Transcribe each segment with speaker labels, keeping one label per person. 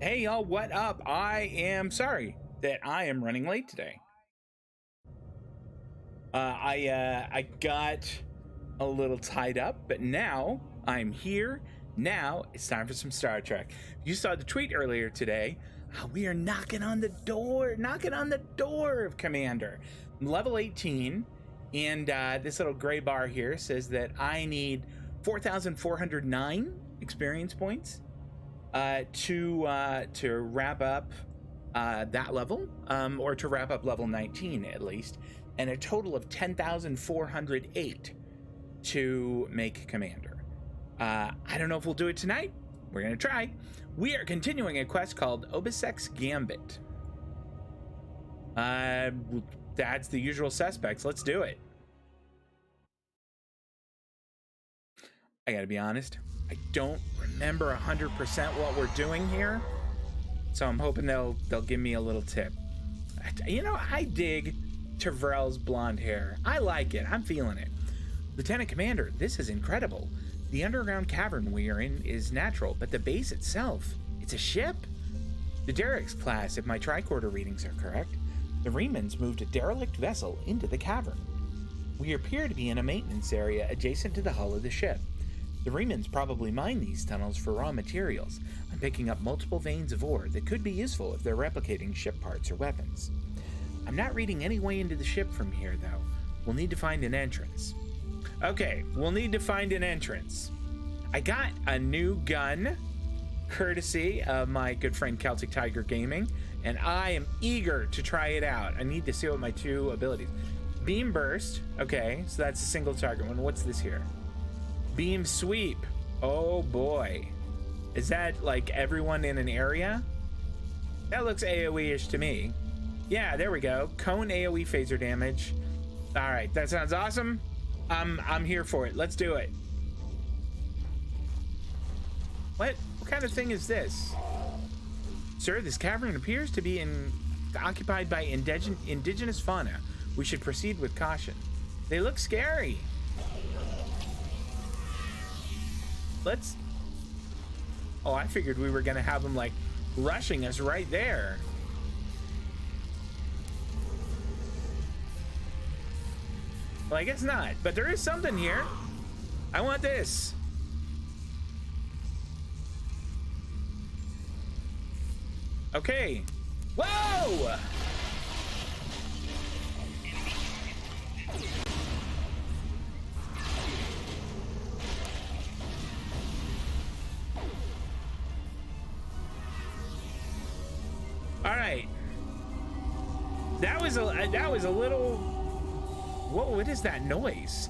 Speaker 1: Hey y'all, what up? I am sorry that I am running late today. I got a little tied up, but now I'm here. Now it's time for some Star Trek. You saw the tweet earlier today. We are knocking on the door of Commander. I'm level 18, and this little gray bar here says that I need 4,409 experience points to wrap up that level, or to wrap up level 19 at least, and a total of 10,408 to make Commander. I don't know if we'll do it tonight. We're gonna try. We are continuing a quest called Obisec's Gambit. That's the usual suspects. Let's do it. I gotta be honest, I don't remember 100% what we're doing here, so I'm hoping they'll give me a little tip. You know, I dig Tavrel's blonde hair. I like it. I'm feeling it. Lieutenant Commander, this is incredible. The underground cavern we are in is natural, but the base itself, it's a ship? The Derek's class, if my tricorder readings are correct. The Remans moved a derelict vessel into the cavern. We appear to be in a maintenance area adjacent to the hull of the ship. The Remans probably mine these tunnels for raw materials. I'm picking up multiple veins of ore that could be useful if they're replicating ship parts or weapons. I'm not reading any way into the ship from here, though. We'll need to find an entrance. Okay, we'll need to find an entrance. I got a new gun, courtesy of my good friend Celtic Tiger Gaming, and I am eager to try it out. I need to see what my two abilities. Beam Burst, okay, so that's a single target one. What's this here? Beam Sweep. Oh boy. Is that like everyone in an area? That looks AoE-ish to me. Yeah, there we go. Cone AoE phaser damage. All right, that sounds awesome. I'm here for it. Let's do it. What kind of thing is this? Sir, this cavern appears to be occupied by indigenous fauna. We should proceed with caution. They look scary. Let's... Oh, I figured we were gonna have them like rushing us right there. Well, I guess not, but there is something here. I want this. Okay. Whoa! All right. That was a little... What is that noise?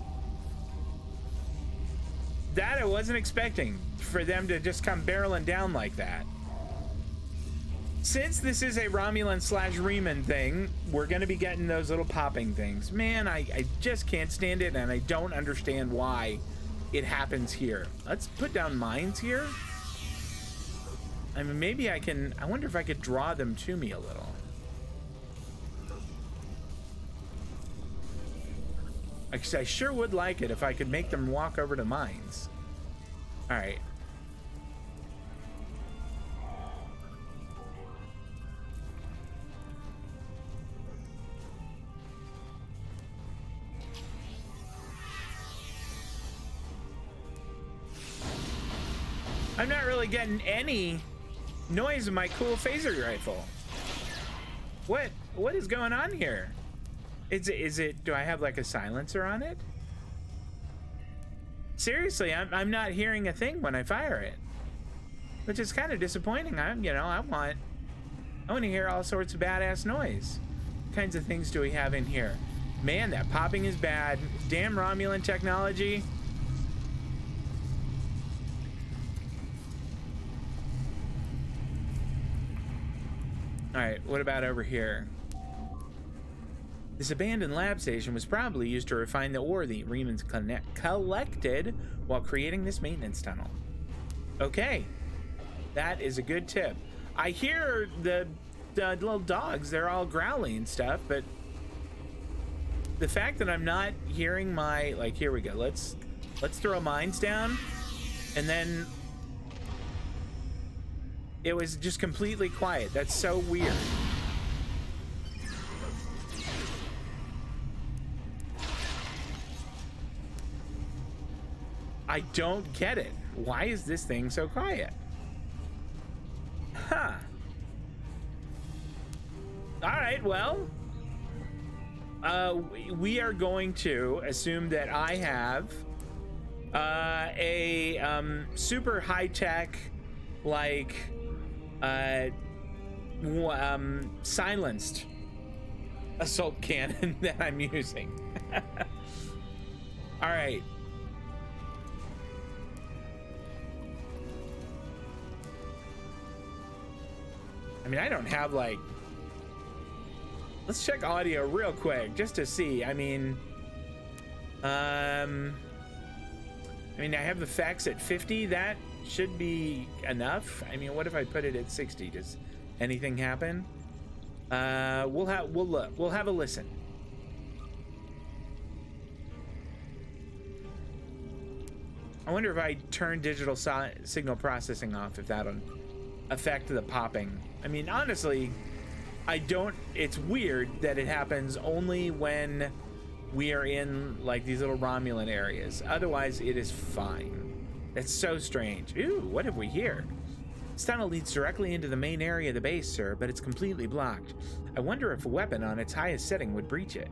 Speaker 1: That I wasn't expecting, for them to just come barreling down like that. Since this is a Romulan / Reman thing, we're gonna be getting those little popping things. Man, I just can't stand it, and I don't understand why it happens here. Let's put down mines here. I mean, maybe I can... I wonder if I could draw them to me a little. I sure would like it if I could make them walk over to mines. All right. I'm not really getting any noise of my cool phaser rifle. What is going on here? Is it, do I have like a silencer on it? Seriously, I'm not hearing a thing when I fire it, which is kind of disappointing. I want to hear all sorts of badass noise. What kinds of things do we have in here? Man, that popping is bad. Damn Romulan technology. All right, what about over here? This abandoned lab station was probably used to refine the ore the Remans collected while creating this maintenance tunnel. Okay, that is a good tip. I hear the little dogs, they're all growling and stuff, but the fact that I'm not hearing my, like, here we go, let's throw mines down, and then It was just completely quiet. That's so weird. I don't get it. Why is this thing so quiet? Huh. All right, well, we are going to assume that I have a super high-tech, like, silenced assault cannon that I'm using. All right. I mean, I don't have, like, let's check audio real quick just to see. I mean, I have effects at 50. That should be enough. I mean, what if I put it at 60? Does anything happen? We'll look. We'll have a listen. I wonder if I turn digital signal processing off, if that'll affect the popping. I mean, honestly, I don't. It's weird that it happens only when we are in like these little Romulan areas. Otherwise, it is fine. That's so strange. Ooh, what have we here? This tunnel leads directly into the main area of the base, sir, but it's completely blocked. I wonder if a weapon on its highest setting would breach it.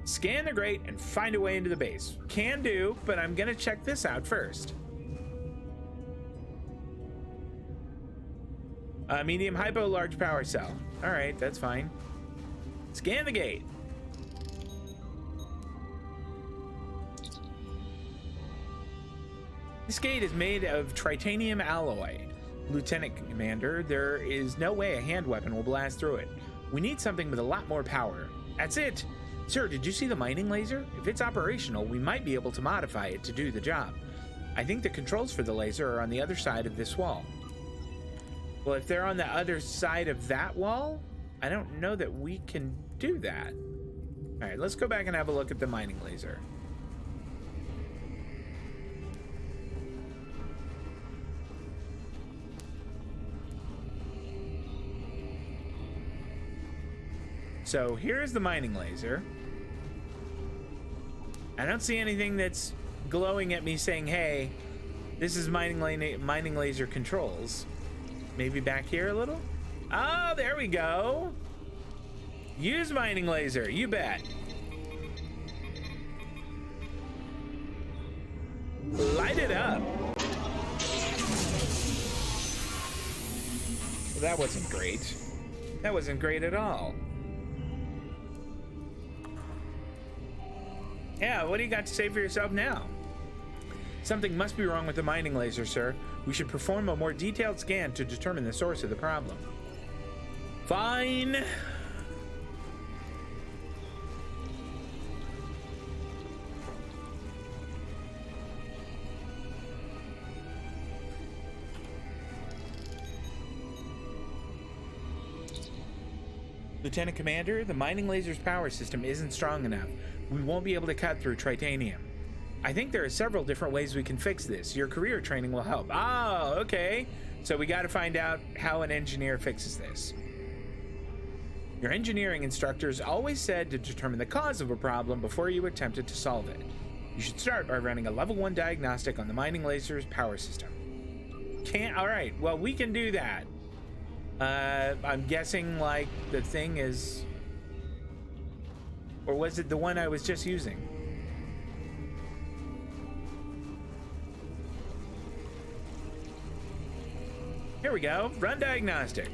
Speaker 1: Scan the grate and find a way into the base. Can do, but I'm gonna check this out first. Medium hypo, large power cell. All right, that's fine. Scan the gate. This gate is made of titanium alloy. Lieutenant Commander, there is no way a hand weapon will blast through it. We need something with a lot more power. That's it. Sir, did you see the mining laser? If it's operational, we might be able to modify it to do the job. I think the controls for the laser are on the other side of this wall. Well, if they're on the other side of that wall, I don't know that we can do that. All right, let's go back and have a look at the mining laser. So here's the mining laser. I don't see anything that's glowing at me saying, hey, this is mining laser controls. Maybe back here a little? Oh, there we go. Use mining laser, you bet. Light it up. Well, that wasn't great. That wasn't great at all. Yeah, what do you got to say for yourself now? Something must be wrong with the mining laser, sir. We should perform a more detailed scan to determine the source of the problem. Fine. Lieutenant Commander, the mining laser's power system isn't strong enough. We won't be able to cut through titanium. I think there are several different ways we can fix this. Your career training will help. Oh, okay. So we got to find out how an engineer fixes this. Your engineering instructors always said to determine the cause of a problem before you attempted to solve it. You should start by running a level 1 diagnostic on the mining laser's power system. All right, well, we can do that. I'm guessing like the thing is, or was it the one I was just using? Here we go, run diagnostic.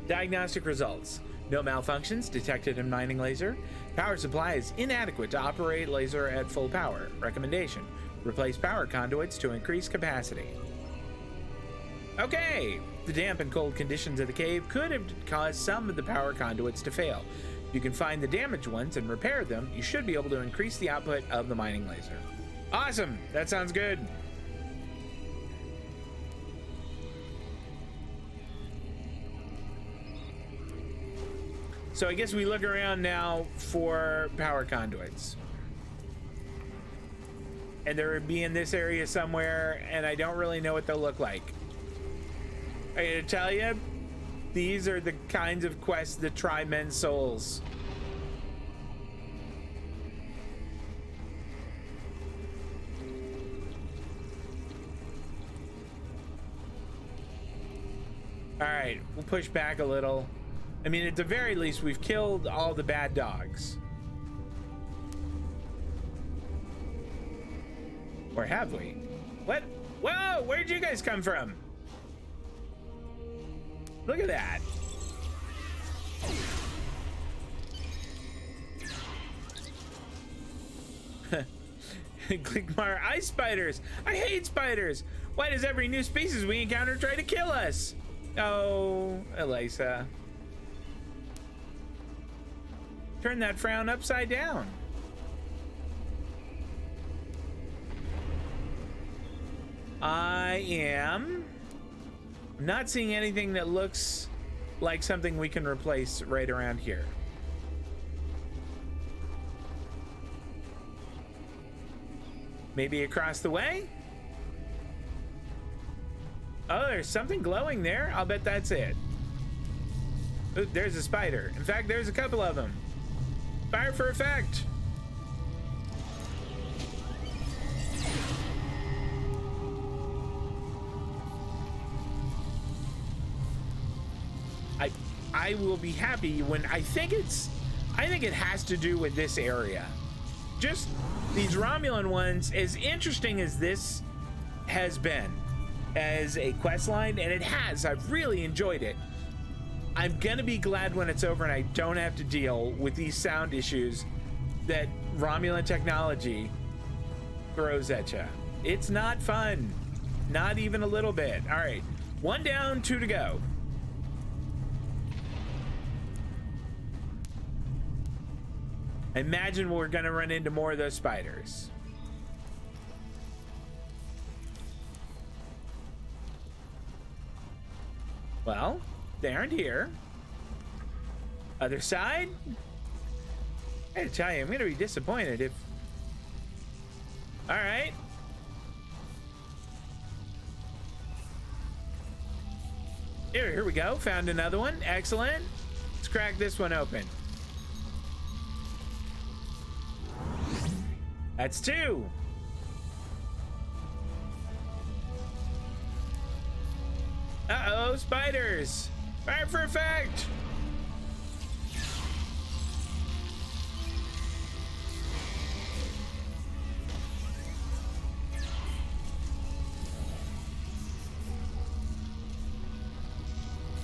Speaker 1: Diagnostic results. No malfunctions detected in mining laser. Power supply is inadequate to operate laser at full power. Recommendation: replace power conduits to increase capacity. Okay, the damp and cold conditions of the cave could have caused some of the power conduits to fail. If you can find the damaged ones and repair them, you should be able to increase the output of the mining laser. Awesome, that sounds good. So I guess we look around now for power conduits. and they'll be in this area somewhere, and I don't really know what they'll look like. I gotta tell you, these are the kinds of quests that try men's souls. All right, we'll push back a little. I mean, at the very least, we've killed all the bad dogs. Or have we? What? Whoa, where'd you guys come from? Look at that. Clickmar, ice spiders. I hate spiders. Why does every new species we encounter try to kill us? Oh, Elisa. Turn that frown upside down. I am not seeing anything that looks like something we can replace right around here. Maybe across the way? Oh, there's something glowing there. I'll bet that's it. Ooh, there's a spider. In fact, there's a couple of them. Fire for effect. I will be happy when I think it has to do with this area. Just these Romulan ones, as interesting as this has been as a quest line, and it has, I've really enjoyed it. I'm gonna be glad when it's over and I don't have to deal with these sound issues that Romulan technology throws at you. It's not fun, not even a little bit. All right, 1 down, 2 to go. I imagine we're gonna run into more of those spiders. Well, they aren't here. Other side? I gotta tell you, I'm gonna be disappointed if... All right. Here we go. Found another one. Excellent. Let's crack this one open. That's 2. Uh-oh, spiders. Fire for effect.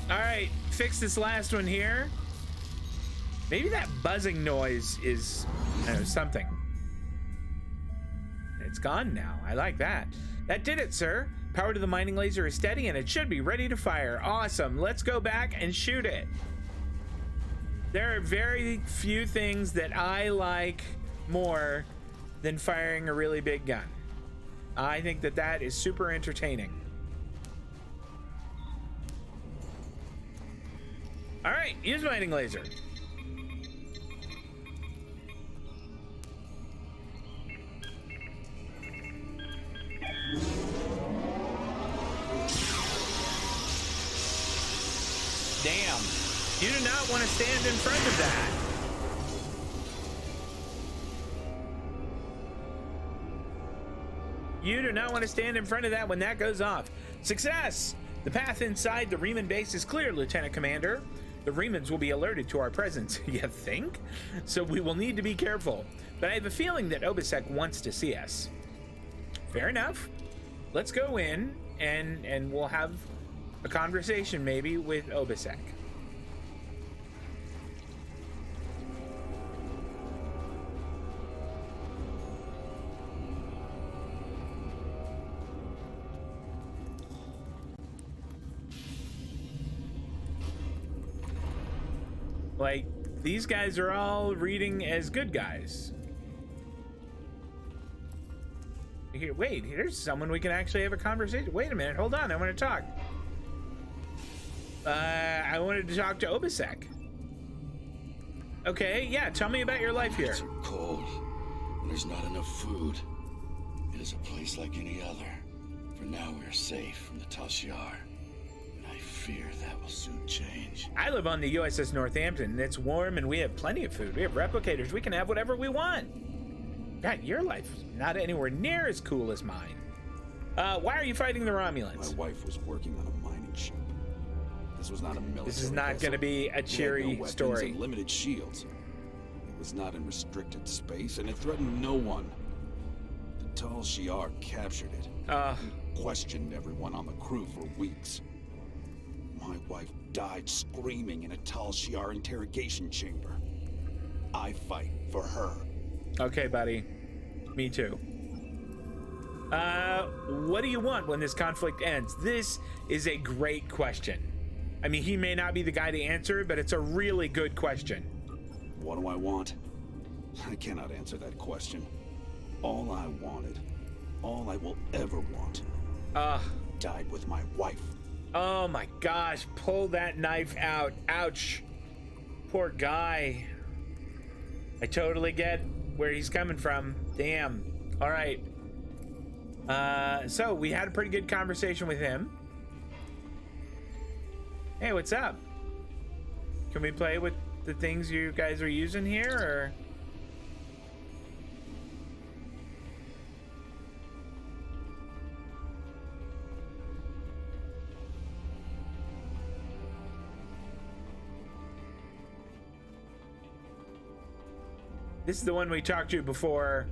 Speaker 1: All right, fix this last one here. Maybe that buzzing noise is, I don't know, something. It's gone now. I like that. That did it, sir. Power to the mining laser is steady and it should be ready to fire. Awesome. Let's go back and shoot it. There are very few things that I like more than firing a really big gun. I think that that is super entertaining. All right, use mining laser. Damn, you do not want to stand in front of that. You do not want to stand in front of that when that goes off. Success! The path inside the Riemann base is clear, Lieutenant Commander. The Riemans will be alerted to our presence, you think? So we will need to be careful. But I have a feeling that Obisek wants to see us. Fair enough. Let's go in and we'll have a conversation maybe with Obisek. Like, these guys are all reading as good guys. Here, wait, here's someone we can actually have a conversation. Wait a minute, hold on, I want to talk. I wanted to talk to Obisek. Okay, yeah, tell me about your life here.
Speaker 2: Nights are cold, and there's not enough food. It is a place like any other. For now, we are safe from the Tal Shiar. And I fear that will soon change.
Speaker 1: I live on the USS Northampton, and it's warm, and we have plenty of food. We have replicators. We can have whatever we want. God, your life is not anywhere near as cool as mine. Why are you fighting the Romulans?
Speaker 2: My wife was working on a mining ship. This was not a military
Speaker 1: This is not going to be a cheery
Speaker 2: no
Speaker 1: story.
Speaker 2: And limited shields. It was not in restricted space, and it threatened no one. The Tal Shiar captured it. And questioned everyone on the crew for weeks. My wife died screaming in a Tal Shiar interrogation chamber. I fight for her.
Speaker 1: Okay, buddy. Me too. What do you want when this conflict ends? This is a great question. I mean, he may not be the guy to answer it, but it's a really good question.
Speaker 2: What do I want? I cannot answer that question. All I wanted, all I will ever want, died with my wife.
Speaker 1: Oh my gosh, pull that knife out. Ouch. Poor guy. I totally get where he's coming from. Damn. All right. So we had a pretty good conversation with him. Hey, what's up? Can we play with the things you guys are using here, or? This is the one we talked to before,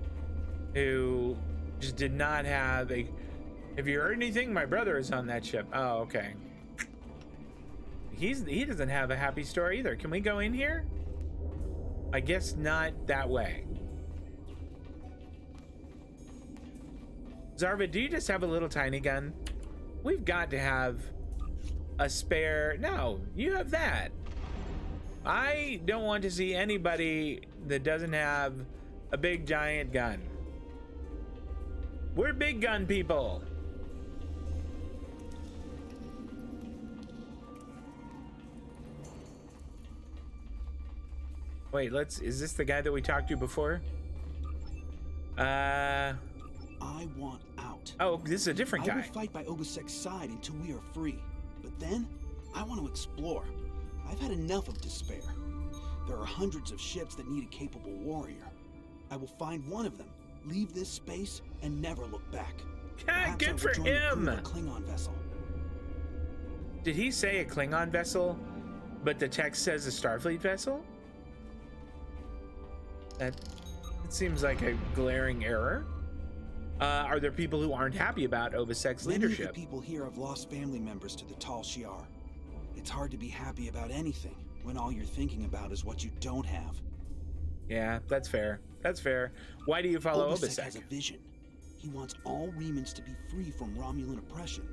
Speaker 1: who just did not have a... Have you heard anything? My brother is on that ship. Oh, okay. He doesn't have a happy story either. Can we go in here? I guess not that way. Zarva, do you just have a little tiny gun? We've got to have a spare... No, you have that. I don't want to see anybody that doesn't have a big giant gun. We're big gun people. Wait, is this the guy that we talked to before?
Speaker 2: I want out.
Speaker 1: Oh, this is a different guy.
Speaker 2: I will fight by Obusek's side until we are free. But then, I want to explore. I've had enough of despair. There are hundreds of ships that need a capable warrior. I will find one of them, leave this space, and never look back.
Speaker 1: Good for him!
Speaker 2: A Klingon vessel.
Speaker 1: Did he say a Klingon vessel, but the text says a Starfleet vessel? It seems like a glaring error. Are there people who aren't happy about Obusek's leadership?
Speaker 2: Many of the people here have lost family members to the Tal Shiar. It's hard to be happy about anything when all you're thinking about is what you don't have.
Speaker 1: Yeah, that's fair. That's fair. Why do you follow Obusek?
Speaker 2: Has a vision. He wants all Remans to be free from Romulan oppression.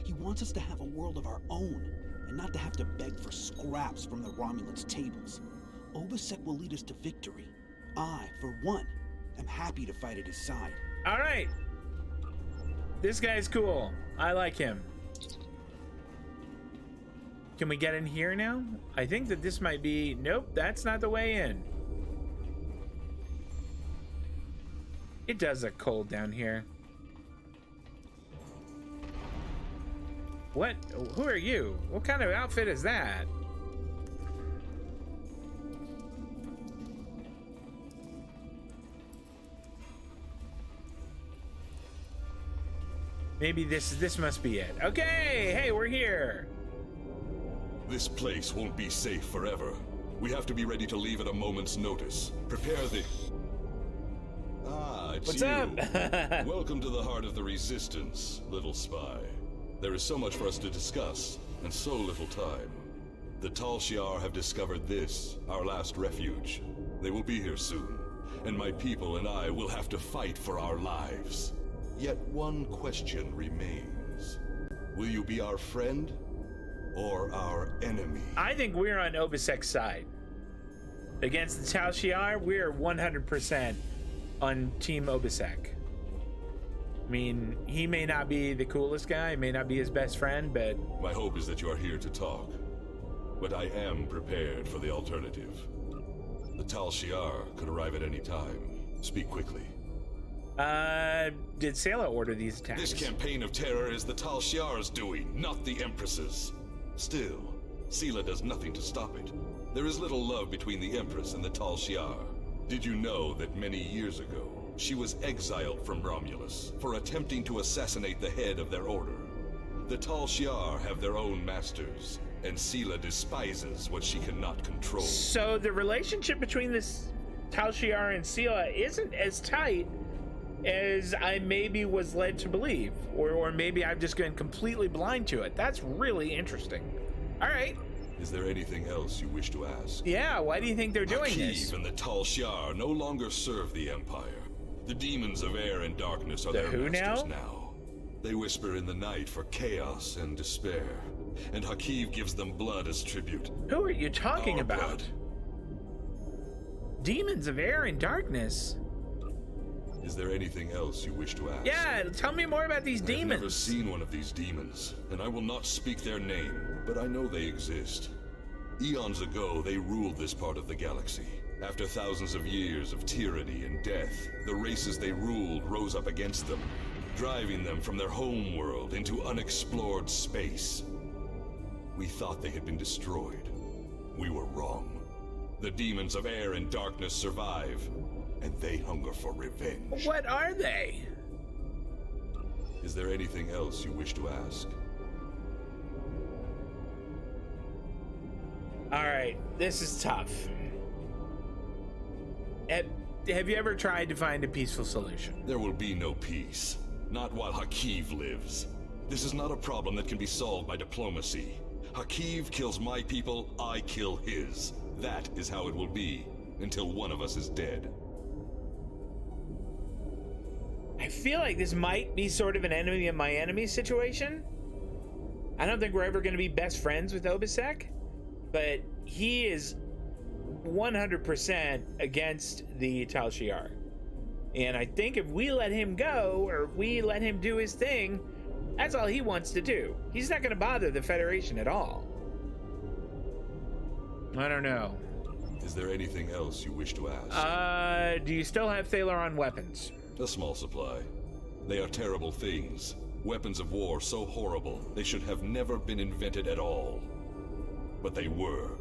Speaker 2: He wants us to have a world of our own, and not to have to beg for scraps from the Romulans' tables. Obusek will lead us to victory. I, for one, am happy to fight at his side.
Speaker 1: All right. This guy's cool. I like him. Can we get in here now? I think that this might be... Nope, that's not the way in. It does look cold down here. What? Who are you? What kind of outfit is that? Maybe this must be it. Okay, hey, we're here.
Speaker 3: This place won't be safe forever. We have to be ready to leave at a moment's notice. Prepare the... Ah, it's
Speaker 1: What's
Speaker 3: you.
Speaker 1: up?
Speaker 3: Welcome to the heart of the Resistance, little spy. There is so much for us to discuss, and so little time. The Tal Shiar have discovered this, our last refuge. They will be here soon, and my people and I will have to fight for our lives. Yet one question remains. Will you be our friend or our enemy?
Speaker 1: I think we're on Obusek's side. Against the Tal Shiar, we're 100% on Team Obusek. I mean, he may not be the coolest guy, may not be his best friend, but...
Speaker 3: My hope is that you are here to talk. But I am prepared for the alternative. The Tal Shiar could arrive at any time. Speak quickly.
Speaker 1: Did Sayla order these attacks?
Speaker 3: This campaign of terror is the Tal Shiar's doing, not the Empress's. Still, Sayla does nothing to stop it. There is little love between the Empress and the Tal Shiar. Did you know that many years ago, she was exiled from Romulus for attempting to assassinate the head of their order? The Tal Shiar have their own masters, and Sayla despises what she cannot control.
Speaker 1: So the relationship between this Tal Shiar and Sayla isn't as tight as I maybe was led to believe, or maybe I've just been completely blind to it. That's really interesting. All right.
Speaker 3: Is there anything else you wish to ask?
Speaker 1: Yeah, why do you think they're doing this?
Speaker 3: Hakiv and the Tal Shiar no longer serve the Empire. The demons of air and darkness are their
Speaker 1: who
Speaker 3: masters now. They whisper in the night for chaos and despair, and Hakiv gives them blood as tribute.
Speaker 1: Who are you talking
Speaker 3: Our
Speaker 1: about?
Speaker 3: blood.
Speaker 1: Demons of air and darkness.
Speaker 3: Is there anything else you wish to ask?
Speaker 1: Yeah, tell me more about these
Speaker 3: I've
Speaker 1: demons.
Speaker 3: never seen one of these demons, and I will not speak their name, but I know they exist. Eons ago, they ruled this part of the galaxy. After thousands of years of tyranny and death, the races they ruled rose up against them, driving them from their home world into unexplored space. We thought they had been destroyed. We were wrong. The demons of air and darkness survive, and they hunger for revenge.
Speaker 1: What are they?
Speaker 3: Is there anything else you wish to ask?
Speaker 1: All right, this is tough. Have you ever tried to find a peaceful solution?
Speaker 3: There will be no peace. Not while Hakiv lives. This is not a problem that can be solved by diplomacy. Hakiv kills my people, I kill his. That is how it will be, until one of us is dead.
Speaker 1: I feel like this might be sort of an enemy of my enemy situation. I don't think we're ever going to be best friends with Obisek, but he is 100% against the Tal Shiar. And I think if we let him go, or if we let him do his thing, that's all he wants to do. He's not going to bother the Federation at all. I don't know.
Speaker 3: Is there anything else you wish to ask?
Speaker 1: Do you still have Thalaron weapons?
Speaker 3: A small supply. They are terrible things. Weapons of war so horrible, they should have never been invented at all. But they were.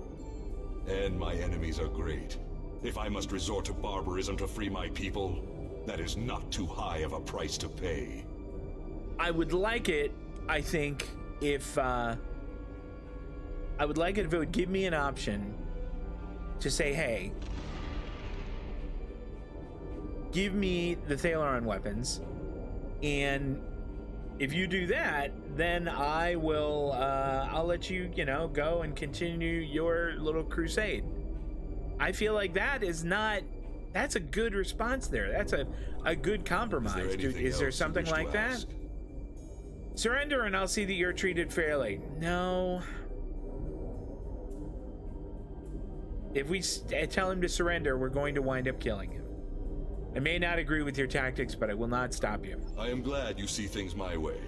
Speaker 3: And my enemies are great. If I must resort to barbarism to free my people, that is not too high of a price to pay.
Speaker 1: I would like it, I think, if it would give me an option to say, hey, give me the Thalaron weapons, and if you do that, then I will, I'll let you, go and continue your little crusade. I feel like that's a good response there. That's a good compromise. Dude, is there something like that? Surrender and I'll see that you're treated fairly. No. If we tell him to surrender, we're going to wind up killing him. I may not agree with your tactics, but I will not stop you.
Speaker 3: I am glad you see things my way.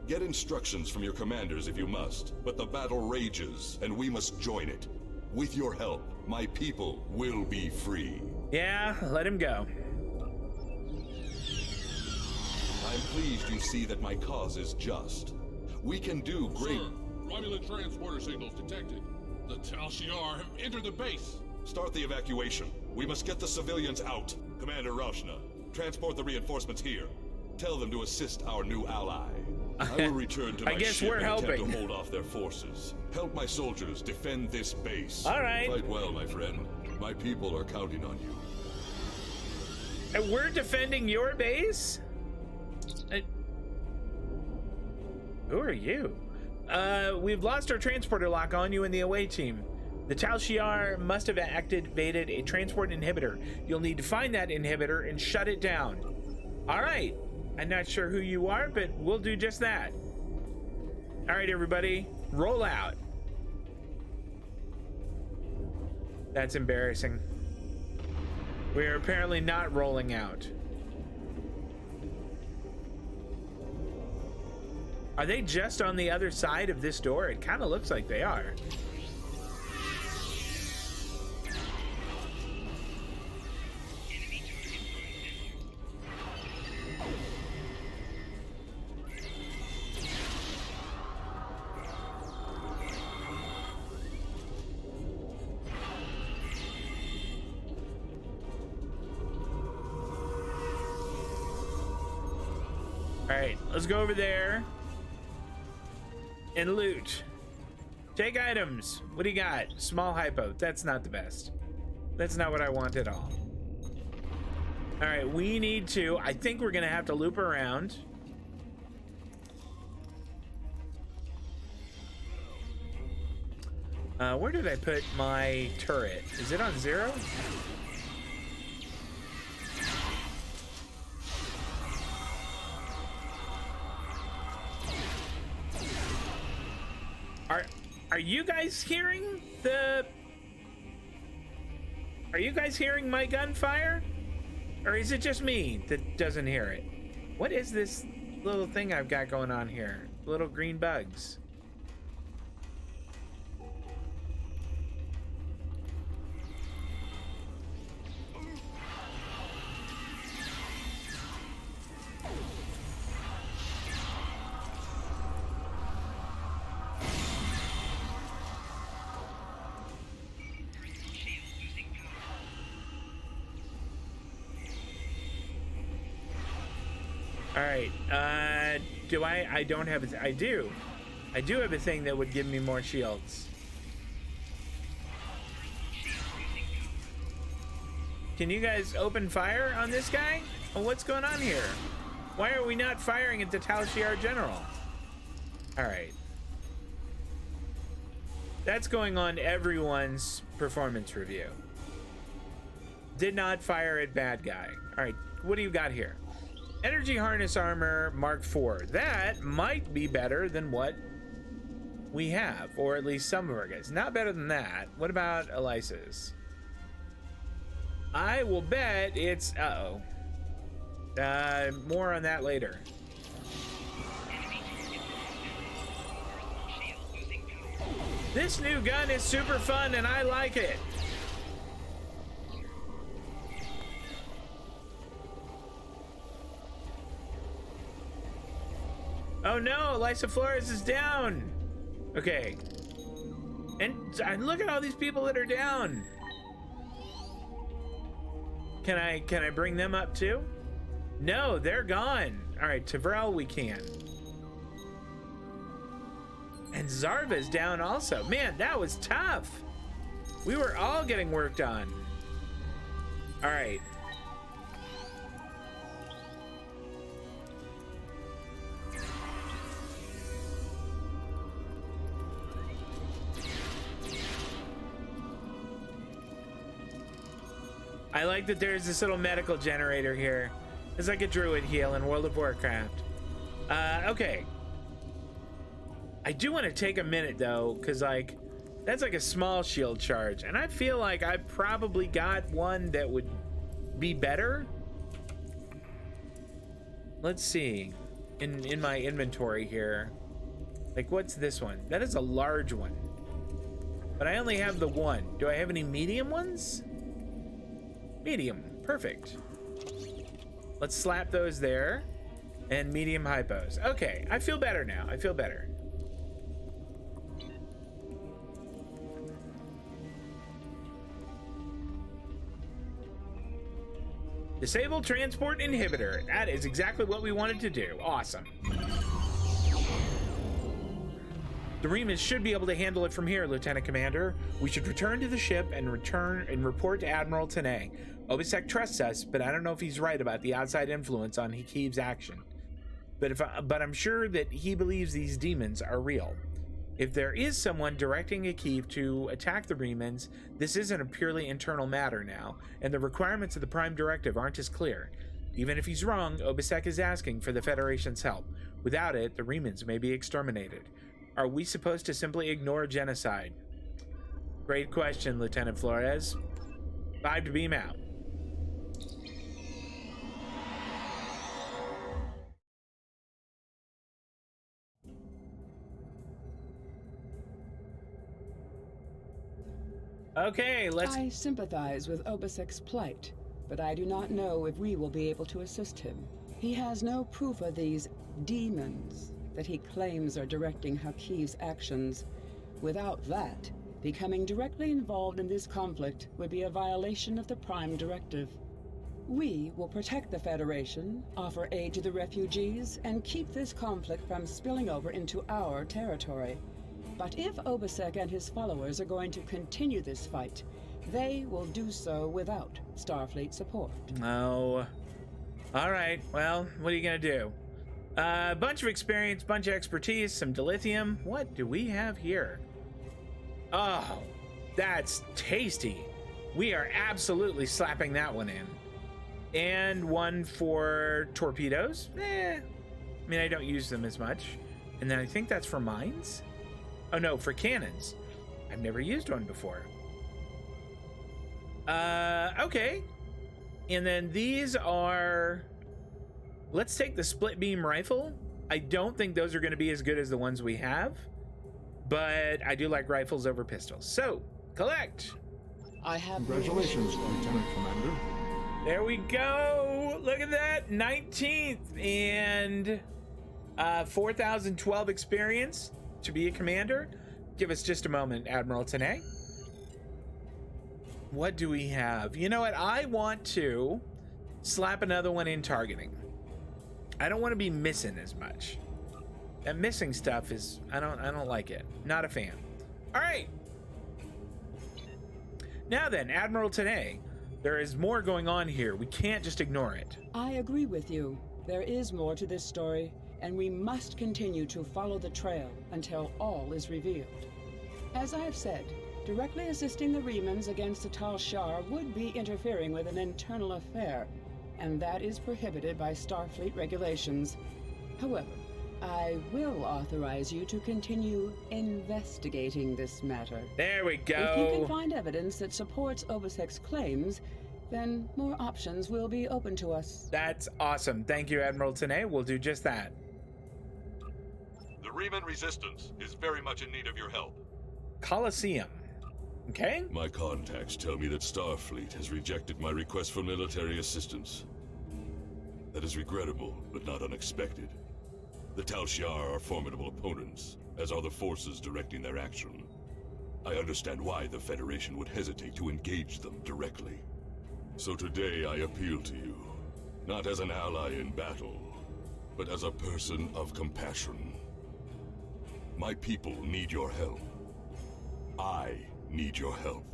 Speaker 3: Get instructions from your commanders if you must, but the battle rages, and we must join it. With your help, my people will be free.
Speaker 1: Yeah, let him go.
Speaker 3: I'm pleased you see that my cause is just. We can do great...
Speaker 4: Sir, Romulan transporter signals detected. The Tal Shiar have entered the base.
Speaker 3: Start the evacuation. We must get the civilians out. Commander Raushna, transport the reinforcements here. Tell them to assist our new ally. I will return to my ship and attempt to hold off their forces. Help my soldiers defend this base.
Speaker 1: All right.
Speaker 3: Fight well, my friend. My people are counting on you.
Speaker 1: And we're defending your base? Who are you? We've lost our transporter lock on you and the away team. The Tal Shiar must have activated a transport inhibitor. You'll need to find that inhibitor and shut it down. All right. I'm not sure who you are, but we'll do just that. All right, everybody, roll out. That's embarrassing. We are apparently not rolling out. Are they just on the other side of this door? It kind of looks like they are. All right, let's go over there and loot. Take items. What do you got? Small hypo. That's not the best. That's not what I want at all. All right, we need to, I think we're gonna have to loop around. Where did I put my turret? Is it on 0? Are you guys hearing the... Are you guys hearing my gunfire? Or is it just me that doesn't hear it? What is this little thing I've got going on here? Little green bugs. All right, do I don't have I do have a thing that would give me more shields. Can you guys open fire on this guy? Oh, what's going on here? Why are we not firing at the Tal Shiar General? All right. That's going on everyone's performance review. Did not fire at bad guy. All right, what do you got here? Energy harness armor Mark IV. That might be better than what we have, or at least some of our guys. Not better than that. What about Elisa's? I will bet it's... Uh-oh. More on that later. This new gun is super fun and I like it. Oh no, Elisa Flores is down. Okay. And look at all these people that are down. Can I bring them up too? No, they're gone. All right, Tavrel we can. And Zarva's down also. Man, that was tough. We were all getting worked on. All right. I like that there's this little medical generator here. It's like a druid heal in World of Warcraft. Okay. I do want to take a minute though, because like that's like a small shield charge, and I feel like I probably got one that would be better. Let's see in my inventory here. Like, what's this one? That is a large one, but I only have the one. Do I have any medium ones? Medium, perfect. Let's slap those there, and medium hypos. Okay, I feel better now. I feel better. Disable transport inhibitor. That is exactly what we wanted to do. Awesome. The Remus should be able to handle it from here, Lieutenant Commander. We should return to the ship and report to Admiral Tanay. Obisek trusts us, but I don't know if he's right about the outside influence on Hakiv's action. But I'm sure that he believes these demons are real. If there is someone directing Hakiv to attack the Remans, this isn't a purely internal matter now, and the requirements of the Prime Directive aren't as clear. Even if he's wrong, Obisek is asking for the Federation's help. Without it, the Remans may be exterminated. Are we supposed to simply ignore genocide? Great question, Lieutenant Flores. 5 to beam out. Okay, let's...
Speaker 5: I sympathize with Obisek's plight, but I do not know if we will be able to assist him. He has no proof of these demons that he claims are directing Hakiv's actions. Without that, becoming directly involved in this conflict would be a violation of the Prime Directive. We will protect the Federation, offer aid to the refugees, and keep this conflict from spilling over into our territory. But if Obasek and his followers are going to continue this fight, they will do so without Starfleet support.
Speaker 1: Oh. All right. Well, what are you going to do? A bunch of experience, bunch of expertise, some dilithium. What do we have here? Oh, that's tasty. We are absolutely slapping that one in. And one for torpedoes. I mean, I don't use them as much. And then I think that's for mines. Oh no, for cannons. I've never used one before. Okay. And then these are... Let's take the split beam rifle. I don't think those are going to be as good as the ones we have, but I do like rifles over pistols. So, collect.
Speaker 5: I have...
Speaker 6: Congratulations, Lieutenant Commander.
Speaker 1: There we go. Look at that. 19th and 4,012 experience to be a commander. Give us just a moment, Admiral Tanay. What do we have? You know what? I want to slap another one in targeting. I don't want to be missing as much. That missing stuff is, I don't like it. Not a fan. All right. Now then, Admiral Tanay, there is more going on here. We can't just ignore it.
Speaker 5: I agree with you. There is more to this story, and we must continue to follow the trail until all is revealed. As I have said, directly assisting the Remans against the Tal Shiar would be interfering with an internal affair, and that is prohibited by Starfleet regulations. However, I will authorize you to continue investigating this matter.
Speaker 1: There we go.
Speaker 5: If you can find evidence that supports Obasek's claims, then more options will be open to us.
Speaker 1: That's awesome. Thank you, Admiral Tanay. We'll do just that.
Speaker 3: The Reman Resistance is very much in need of your help.
Speaker 1: Coliseum. Okay.
Speaker 3: My contacts tell me that Starfleet has rejected my request for military assistance. That is regrettable, but not unexpected. The Tal Shiar are formidable opponents, as are the forces directing their action. I understand why the Federation would hesitate to engage them directly. So today I appeal to you, not as an ally in battle, but as a person of compassion. My people need your help. I need your help.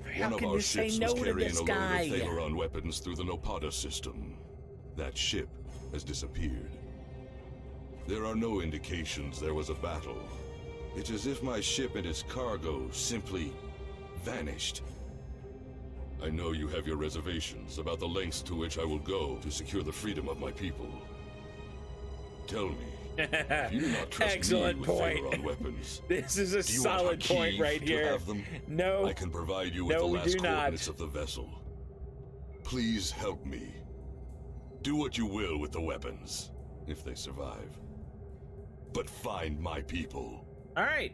Speaker 1: How
Speaker 3: One
Speaker 1: can
Speaker 3: of our
Speaker 1: you say
Speaker 3: ships
Speaker 1: no
Speaker 3: was
Speaker 1: to
Speaker 3: carrying
Speaker 1: this
Speaker 3: a load
Speaker 1: guy?
Speaker 3: of Thalaron weapons through the Nopata system. That ship has disappeared. There are no indications there was a battle. It's as if my ship and its cargo simply vanished. I know you have your reservations about the lengths to which I will go to secure the freedom of my people. Tell me, if you do not trust
Speaker 1: Excellent
Speaker 3: me with
Speaker 1: point.
Speaker 3: Thalaron weapons,
Speaker 1: This is a
Speaker 3: do you want
Speaker 1: solid point
Speaker 3: Hakeem
Speaker 1: right
Speaker 3: to
Speaker 1: here.
Speaker 3: have them?
Speaker 1: No.
Speaker 3: I can provide you with
Speaker 1: No,
Speaker 3: the
Speaker 1: we
Speaker 3: last
Speaker 1: do not.
Speaker 3: coordinates of the vessel. Please help me. Do what you will with the weapons, if they survive. But find my people.
Speaker 1: All right.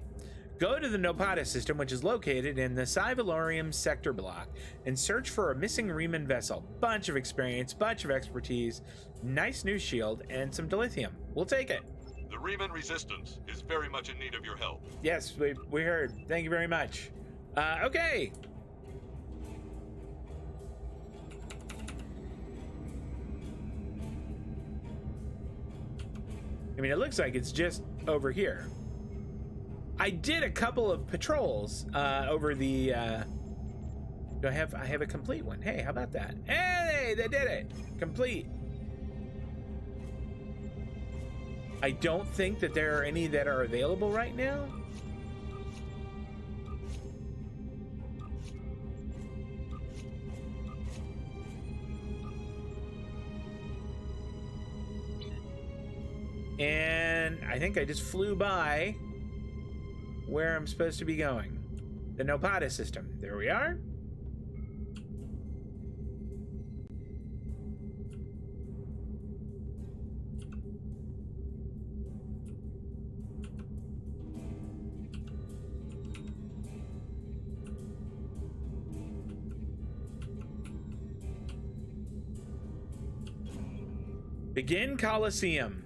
Speaker 1: Go to the Nopata system, which is located in the Cyvalorium sector block, and search for a missing Reman vessel. Bunch of experience, bunch of expertise, nice new shield, and some dilithium. We'll take it.
Speaker 3: The Reman Resistance is very much in need of your help.
Speaker 1: Yes, we heard. Thank you very much. Okay. I mean, it looks like it's just over here. I did a couple of patrols over the I have a complete one. Hey, how about that? Hey, they did it. Complete. I don't think that there are any that are available right now. And I think I just flew by where I'm supposed to be going. The Nopata system. There we are. Begin Coliseum.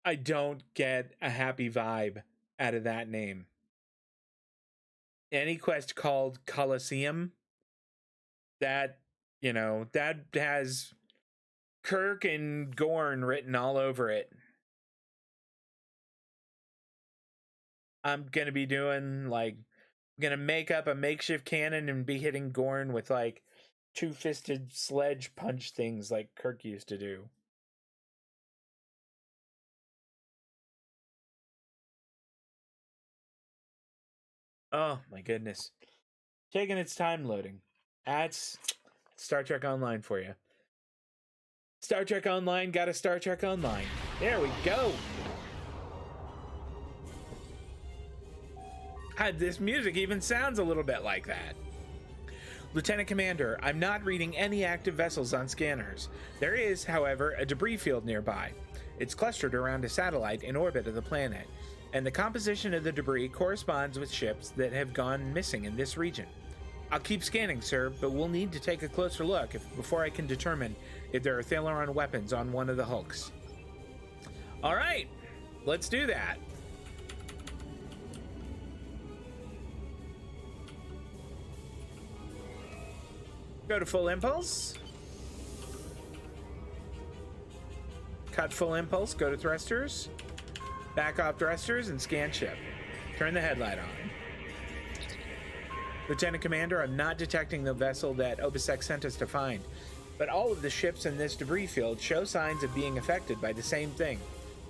Speaker 1: I don't get a happy vibe out of that name. Any quest called Coliseum That, that has Kirk and Gorn written all over it. I'm gonna be doing I'm gonna make up a makeshift cannon and be hitting Gorn with like two-fisted sledge punch things like Kirk used to do. Oh my goodness. Taking its time loading. That's Star Trek Online for you. Star Trek Online got a Star Trek Online. There we go. This music even sounds a little bit like that. Lieutenant Commander, I'm not reading any active vessels on scanners. There is, however, a debris field nearby. It's clustered around a satellite in orbit of the planet, and the composition of the debris corresponds with ships that have gone missing in this region. I'll keep scanning, sir, but we'll need to take a closer look before I can determine if there are Thalaron weapons on one of the hulks. All right, let's do that. Go to full impulse. Cut full impulse, go to thrusters. Back off thrusters and scan ship. Turn the headlight on. Lieutenant Commander, I'm not detecting the vessel that Obisek sent us to find, but all of the ships in this debris field show signs of being affected by the same thing.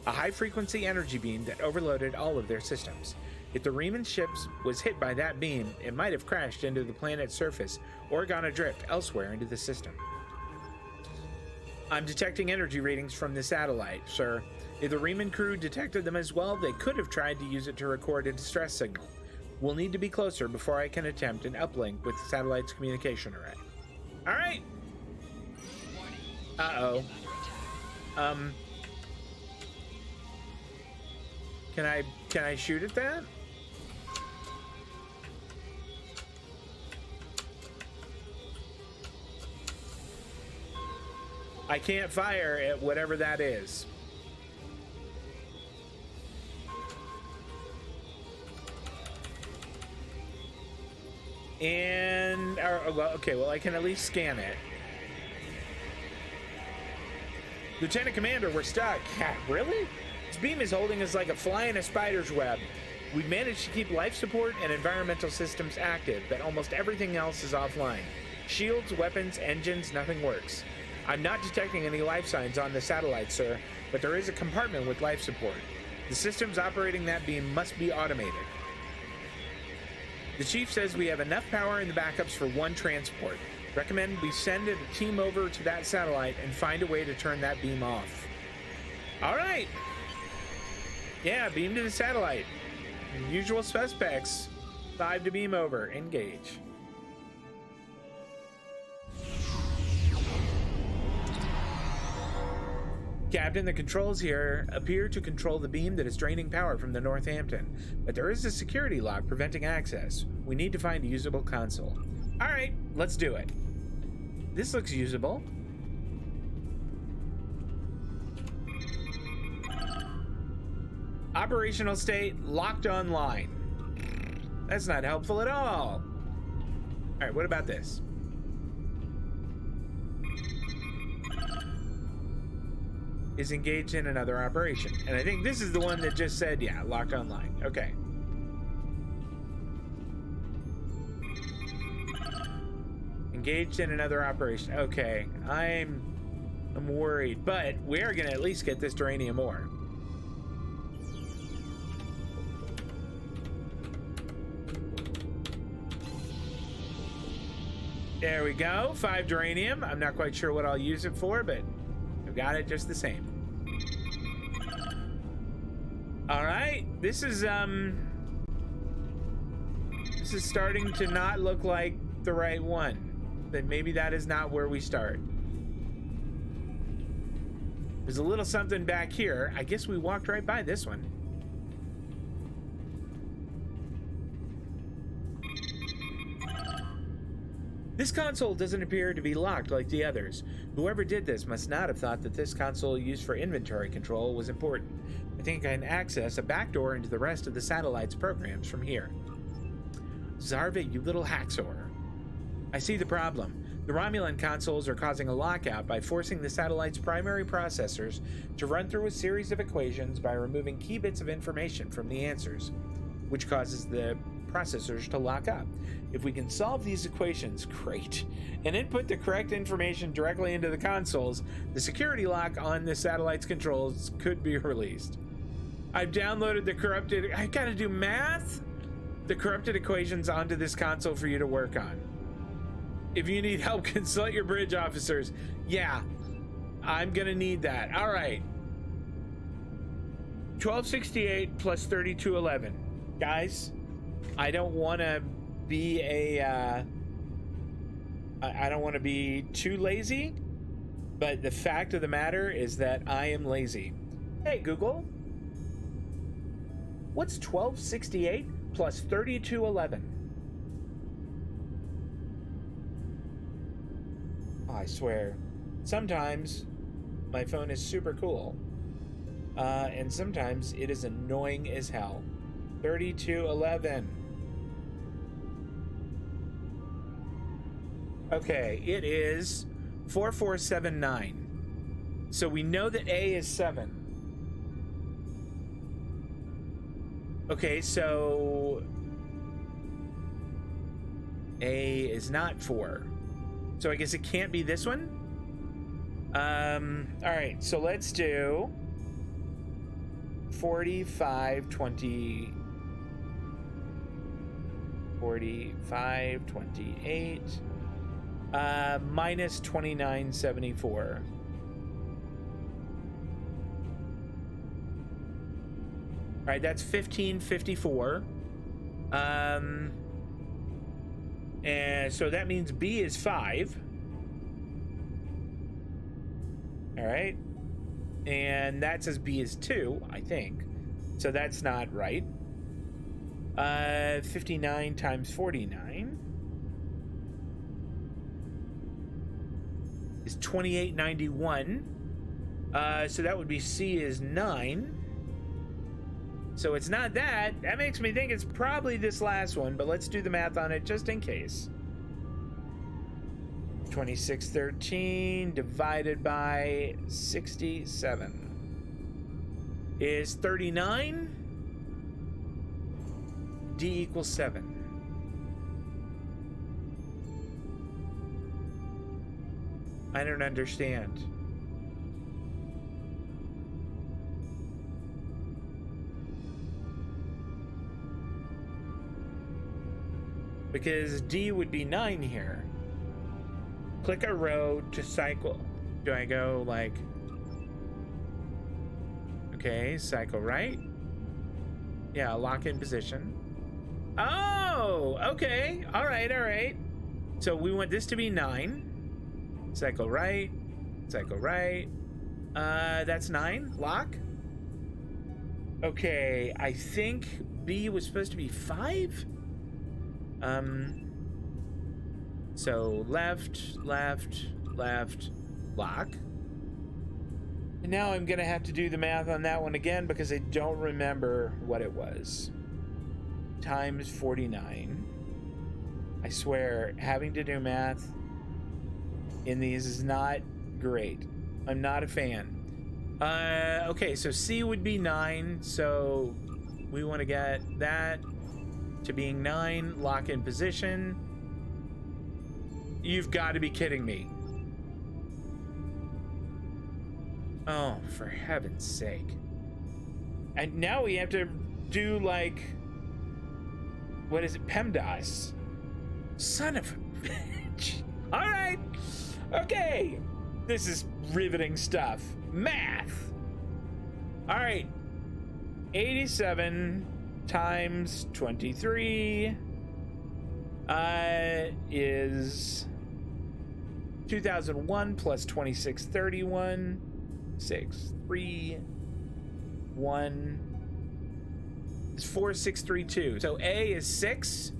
Speaker 1: A high-frequency energy beam that overloaded all of their systems. If the Riemann ship was hit by that beam, it might have crashed into the planet's surface or gone adrift elsewhere into the system. I'm detecting energy readings from the satellite, sir. If the Riemann crew detected them as well, they could have tried to use it to record a distress signal. We'll need to be closer before I can attempt an uplink with the satellite's communication array. All right. Uh-oh. Can I shoot at that? I can't fire at whatever that is. And, okay, well, I can at least scan it. Lieutenant Commander, we're stuck. Really? This beam is holding us like a fly in a spider's web. We've managed to keep life support and environmental systems active, but almost everything else is offline. Shields, weapons, engines, nothing works. I'm not detecting any life signs on the satellite, sir, but there is a compartment with life support. The systems operating that beam must be automated. The chief says we have enough power in the backups for one transport. Recommend we send a team over to that satellite and find a way to turn that beam off. All right. Yeah, beam to the satellite. Usual suspects. 5 to beam over. Engage. Captain, the controls here appear to control the beam that is draining power from the Northampton, but there is a security lock preventing access. We need to find a usable console. All right, let's do it. This looks usable. Operational state locked online. That's not helpful at all. All right, what about this? Is engaged in another operation. And I think this is the one that just said, yeah, locked online. Okay. Engaged in another operation. Okay, I'm worried, but we are gonna at least get this duranium ore. There we go, 5 duranium. I'm not quite sure what I'll use it for, but I've got it just the same. All right, this is starting to not look like the right one. Then maybe that is not where we start. There's a little something back here. I guess we walked right by this one. This console doesn't appear to be locked like the others. Whoever did this must not have thought that this console used for inventory control was important. I think I can access a backdoor into the rest of the satellite's programs from here. Zarvik, you little hacksaw. I see the problem. The Romulan consoles are causing a lockout by forcing the satellite's primary processors to run through a series of equations by removing key bits of information from the answers, which causes the processors to lock up. If we can solve these equations, great, and input the correct information directly into the consoles, the security lock on the satellite's controls could be released. I've downloaded the corrupted, I gotta do math? The corrupted equations onto this console for you to work on. If you need help, consult your bridge officers. Yeah, I'm gonna need that. All right. 1268 plus 3211. Guys, I don't want to be I don't want to be too lazy, but the fact of the matter is that I am lazy. Hey, Google, what's 1268 plus 3211? Oh, I swear, sometimes my phone is super cool, and sometimes it is annoying as hell. 3211. Okay, it is 4479. So we know that A is 7. Okay, so A is not 4. So I guess it can't be this one? All right, so let's do 4520. 4528 minus 2974. All right, that's 1554. And so that means B is 5. All right, and that says B is 2, I think. So that's not right. 59 times 49 is 2891. So that would be C is 9. So it's not that. That makes me think it's probably this last one, but let's do the math on it just in case. 2613 divided by 67 is 39. D equals 7. I don't understand. Because D would be 9 here. Click a row to cycle. Do I go like... Okay, cycle right. Yeah, lock in position. Oh, okay. All right. So we want this to be 9. Cycle right. Cycle right. That's 9. Lock. Okay, I think B was supposed to be 5. So left, lock. And now I'm gonna have to do the math on that one again because I don't remember what it was. Times 49. I swear, having to do math in these is not great. I'm not a fan. Okay, so C would be 9, so we want to get that to being 9, lock in position. You've got to be kidding me. Oh, for heaven's sake. And now we have to do like, what is it, PEMDAS? Son of a bitch. All right. Okay. This is riveting stuff. Math. All right. 87 times 23 is 2001 plus 2631. 6, 3, 1 is 4632. So A is 6.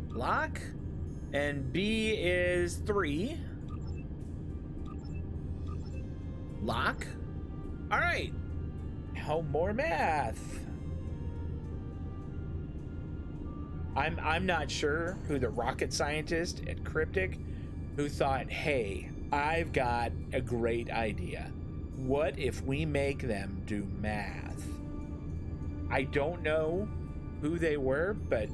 Speaker 1: Lock. And B is 3. Lock. All right. Now more math. I'm not sure who the rocket scientist at Cryptic who thought, hey, I've got a great idea. What if we make them do math? I don't know who they were, but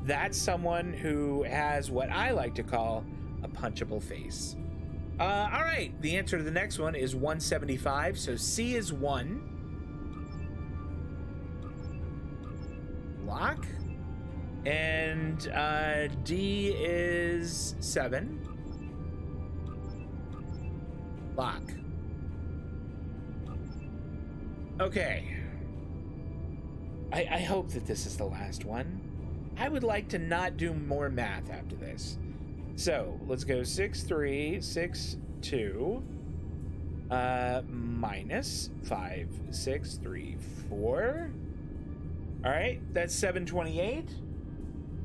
Speaker 1: that's someone who has what I like to call a punchable face. All right, the answer to the next one is 175, so C is 1. Lock. And D is 7. Lock. Okay. I hope that this is the last one. I would like to not do more math after this. So let's go 6, 3, 6, 2, minus 5, 6, 3, 4. All right, that's 728.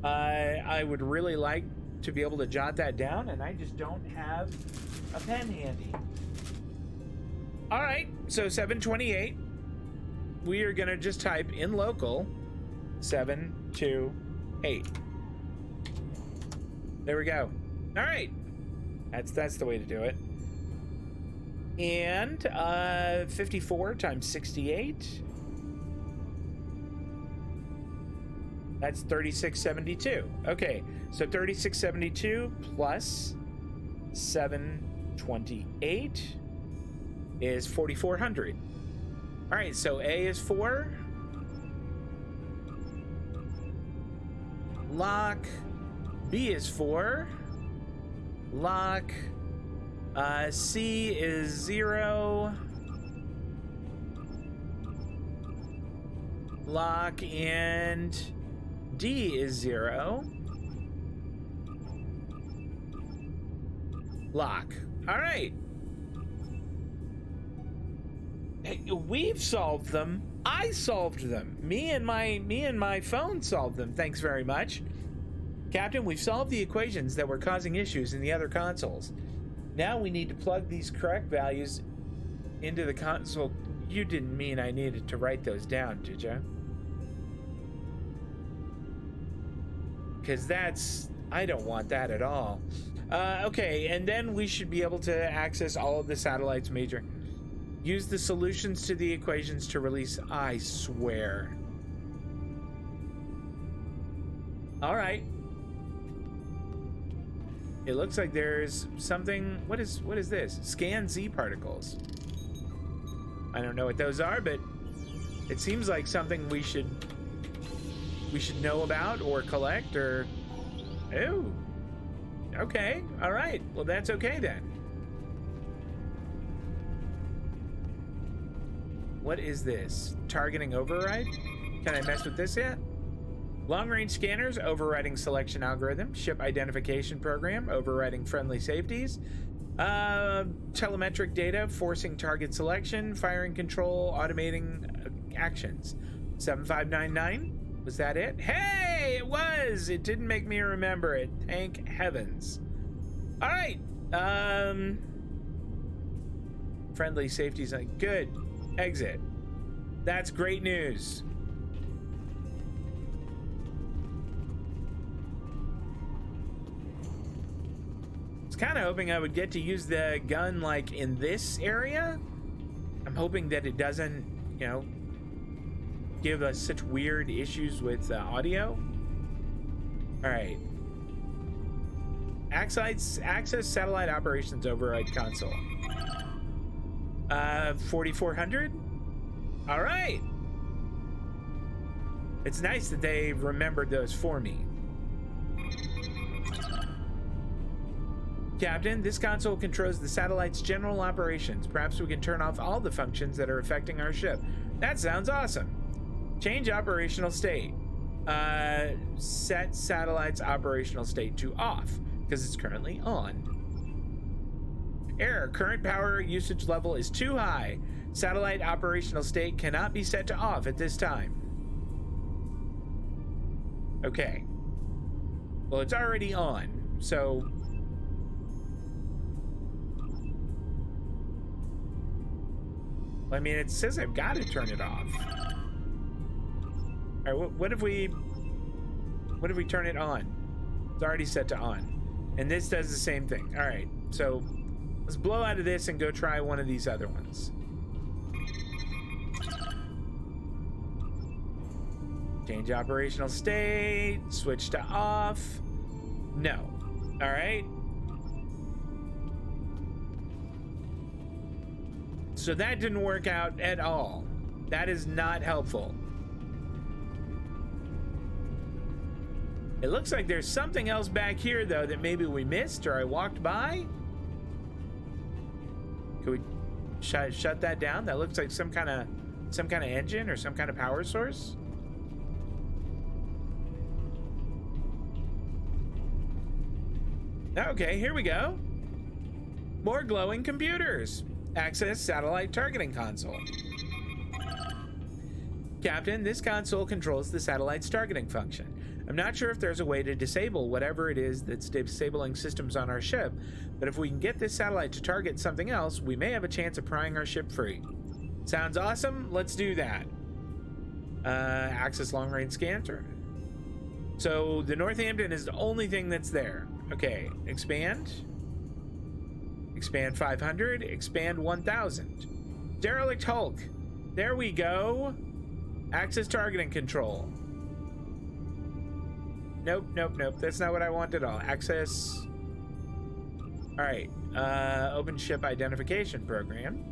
Speaker 1: I would really like to be able to jot that down, and I just don't have a pen handy. All right, so 728. We are gonna just type in local 728. There we go. All right, that's the way to do it. And 54 times 68. That's 3672. Okay, so 3672 plus 728 is 4400. All right, so A is 4. Lock. B is 4. Lock. C is 0. Lock, and D is 0. Lock. All right. Hey, we've solved them. I solved them. Me and my phone solved them. Thanks very much. Captain, we've solved the equations that were causing issues in the other consoles. Now we need to plug these correct values into the console. You didn't mean I needed to write those down, did you? Because I don't want that at all. Okay, and then we should be able to access all of the satellites major. Use the solutions to the equations to release, I swear. All right. It looks like there's something. What is this? Scan Z particles. I don't know what those are, but it seems like something we should know about or collect or. Oh. Okay. All right. Well, that's okay then. What is this? Targeting override? Can I mess with this yet? Long-range scanners, overriding selection algorithm. Ship identification program, overriding friendly safeties. Telemetric data, forcing target selection. Firing control, automating actions. 7599? Was that it? Hey, it was! It didn't make me remember it. Thank heavens. All right. Friendly safeties. Good. Exit. That's great news. I was kind of hoping I would get to use the gun like in this area. I'm hoping that it doesn't, give us such weird issues with audio. All right. Access satellite operations override console. 4400. All right. It's nice that they remembered those for me. Captain, this console controls the satellite's general operations. Perhaps we can turn off all the functions that are affecting our ship. That sounds awesome. Change operational state. Set satellite's operational state to off because it's currently on. Error, current power usage level is too high. Satellite operational state cannot be set to off at this time. Okay. Well, it's already on, so... I mean, it says I've got to turn it off. All right, what if we... What if we turn it on? It's already set to on. And this does the same thing. All right, so let's blow out of this and go try one of these other ones. Change operational state, switch to off. No. All right. So that didn't work out at all. That is not helpful. It looks like there's something else back here though that maybe we missed or I walked by. Can we shut that down? That looks like some kind of engine or some kind of power source. Okay, here we go. More glowing computers. Access satellite targeting console. Captain, this console controls the satellite's targeting function. I'm not sure if there's a way to disable whatever it is that's disabling systems on our ship, but if we can get this satellite to target something else, we may have a chance of prying our ship free. Sounds awesome. Let's do that. Access long-range scanner. So the Northampton is the only thing that's there. Okay, expand. Expand 500, expand 1000. Derelict Hulk. There we go. Access targeting control. Nope. That's not what I want at all. Access. All right. Open ship identification program.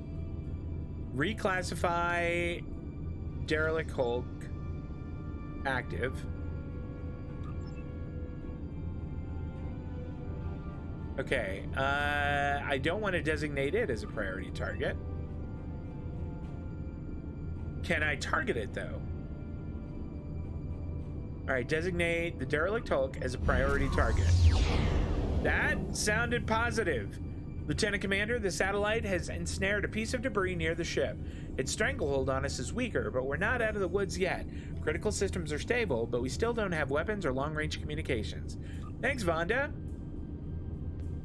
Speaker 1: Reclassify Derelict Hulk active. Okay, I don't want to designate it as a priority target. Can I target it though? All right, designate the Derelict Hulk as a priority target. That sounded positive. Lieutenant Commander, the satellite has ensnared a piece of debris near the ship. Its stranglehold on us is weaker, but we're not out of the woods yet. Critical systems are stable, but we still don't have weapons or long-range communications. Thanks, Vonda.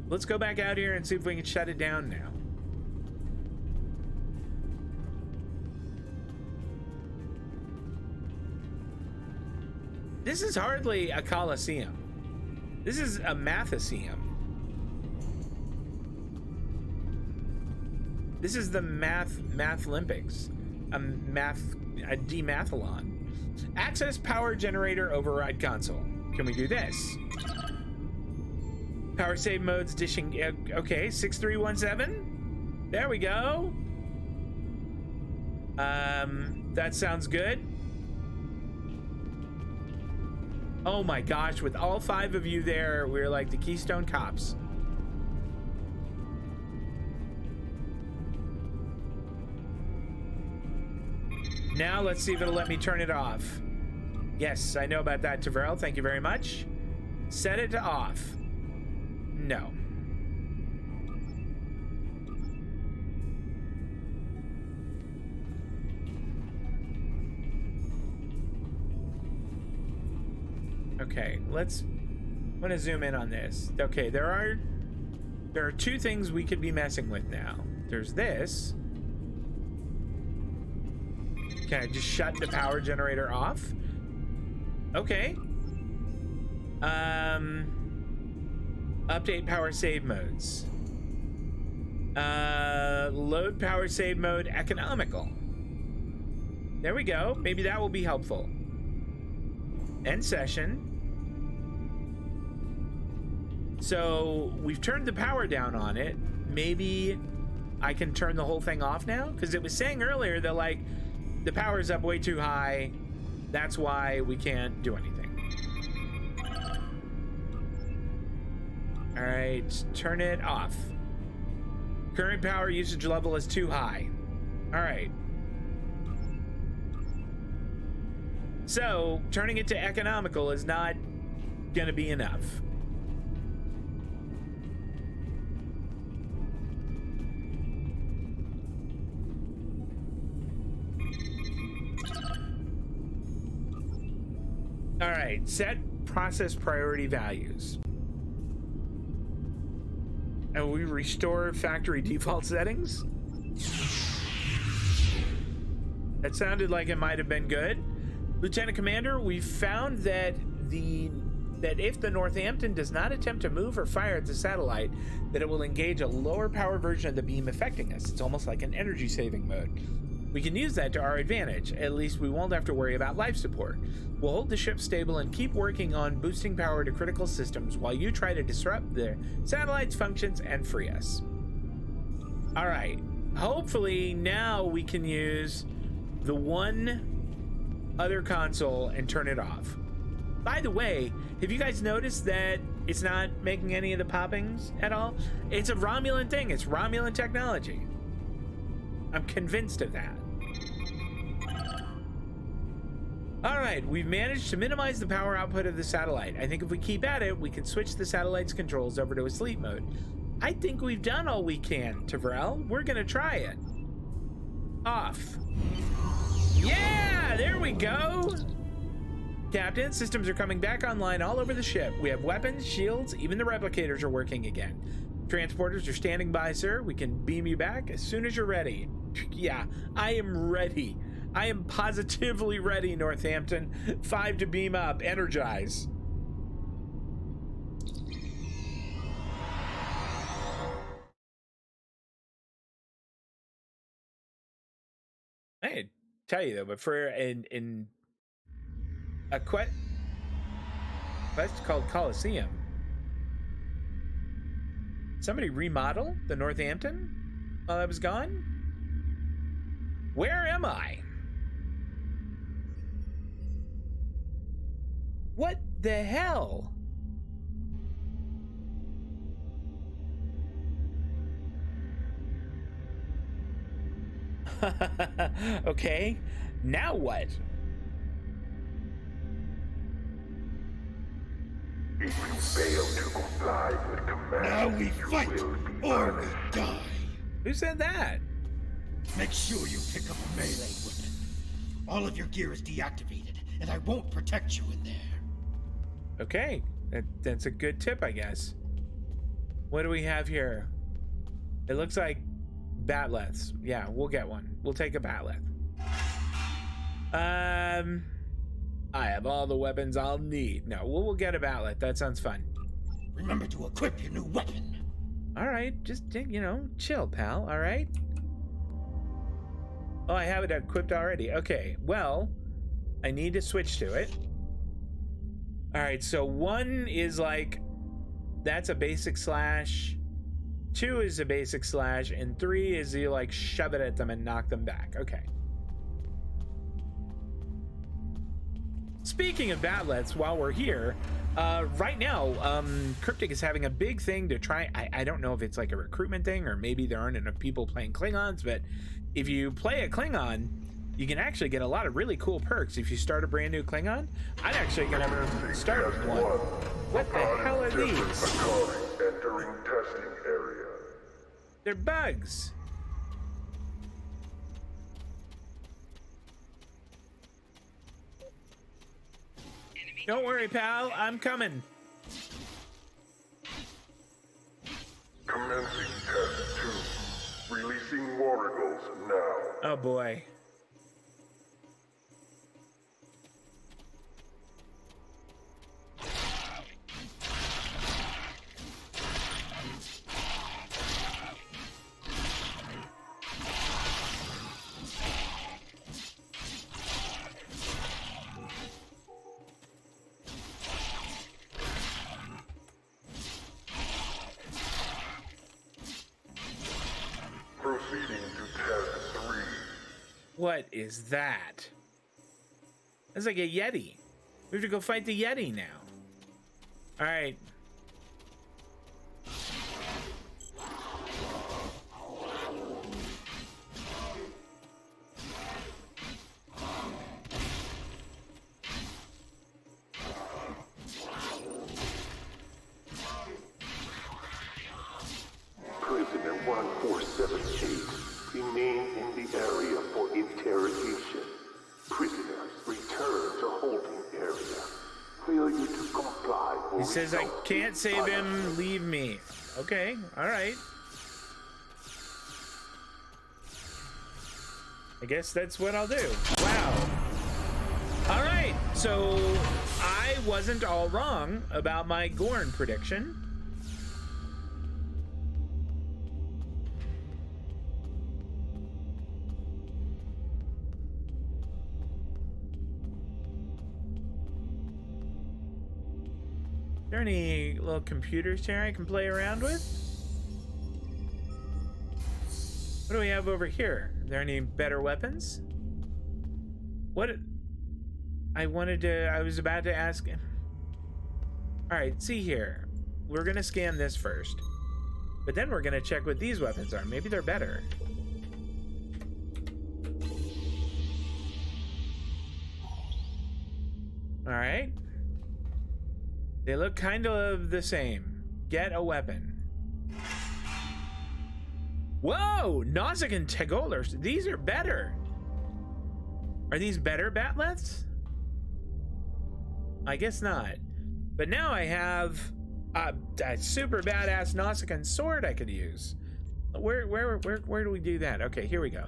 Speaker 1: Let's go back out here and see if we can shut it down now. This is hardly a Coliseum. This is a Matheseum. This is the Math Olympics. A demathlon. Access power generator override console. Can we do this? Power save modes dishing. Okay, 6317. There we go. That sounds good. Oh my gosh, with all 5 of you there, we're like the Keystone Cops. Now let's see if it'll let me turn it off. Yes, I know about that, Taverel. Thank you very much. Set it to off. No. Okay, I'm gonna zoom in on this. Okay, there are 2 things we could be messing with now. There's this. Can I just shut the power generator off? Okay. Update power save modes. Load power save mode economical. There we go. Maybe that will be helpful. End session. So we've turned the power down on it. Maybe I can turn the whole thing off now? Because it was saying earlier that like the power's up way too high. That's why we can't do anything. All right, turn it off. Current power usage level is too high. All right. So turning it to economical is not gonna be enough. All right, set process priority values. And we restore factory default settings? That sounded like it might have been good. Lieutenant Commander, we found that that if the Northampton does not attempt to move or fire at the satellite, that it will engage a lower power version of the beam affecting us. It's almost like an energy saving mode. We can use that to our advantage. At least we won't have to worry about life support. We'll hold the ship stable and keep working on boosting power to critical systems while you try to disrupt the satellite's functions and free us. All right. Hopefully now we can use the one other console and turn it off. By the way, have you guys noticed that it's not making any of the poppings at all? It's a Romulan thing. It's Romulan technology. I'm convinced of that. All right, we've managed to minimize the power output of the satellite. I think if we keep at it, we can switch the satellite's controls over to a sleep mode. I think we've done all we can, Tavrel. We're gonna try it. Off. Yeah, there we go. Captain, systems are coming back online all over the ship. We have weapons, shields, even the replicators are working again. Transporters are standing by, sir. We can beam you back as soon as you're ready. Yeah, I am ready. I am positively ready, Northampton. 5 to beam up. Energize. I tell you though, but for in a quest called Coliseum, somebody remodel the Northampton while I was gone? Where am I? What the hell? Okay, now what?
Speaker 7: If you fail to comply with commands,
Speaker 8: now we fight or we die.
Speaker 1: Who said that?
Speaker 8: Make sure you pick up a melee weapon. All of your gear is deactivated, and I won't protect you in there.
Speaker 1: Okay, that's a good tip, I guess. What do we have here? It looks like batleths. Yeah, we'll get one. We'll take a batleth. I have all the weapons I'll need. No, we'll get a batleth. That sounds fun.
Speaker 8: Remember to equip your new weapon.
Speaker 1: All right, just, you know, chill, pal. All right. Oh, I have it equipped already. Okay, well, I need to switch to it. All right, so 1 is like, that's a basic slash. 2 is a basic slash, and 3 is you like shove it at them and knock them back. Okay. Speaking of batleths, while we're here, right now, Cryptic is having a big thing to try. I don't know if it's like a recruitment thing or maybe there aren't enough people playing Klingons, but if you play a Klingon, you can actually get a lot of really cool perks if you start a brand new Klingon. I'm actually gonna start with one. What the hell are these?
Speaker 7: Entering testing area.
Speaker 1: They're bugs. Don't worry, pal. I'm coming.
Speaker 7: Commencing test 2. Releasing mortals now.
Speaker 1: Oh boy.
Speaker 7: Proceeding to test 3.
Speaker 1: What is that? That's like a Yeti. We have to go fight the Yeti now. All right.
Speaker 7: Prisoner 1478, remain in the area for interrogation. Prisoners, return to holding area. Failure to comply will
Speaker 1: He says I
Speaker 7: result
Speaker 1: can't
Speaker 7: in
Speaker 1: save him.
Speaker 7: punishment.
Speaker 1: Leave me. Okay. All right. I guess that's what I'll do. Wow. All right, so I wasn't all wrong about my Gorn prediction. Are there any little computers here I can play around with? What do we have over here? Are there any better weapons? What? I was about to ask him. All right, see here. We're gonna scan this first, but then we're gonna check what these weapons are. Maybe they're better. All right. They look kind of the same. Get a weapon. Whoa, Nozick and Tegolers. These are better. Are these better batleths? I guess not. But now I have a super badass Nausicaan sword I could use. Where do we do that? Okay, here we go.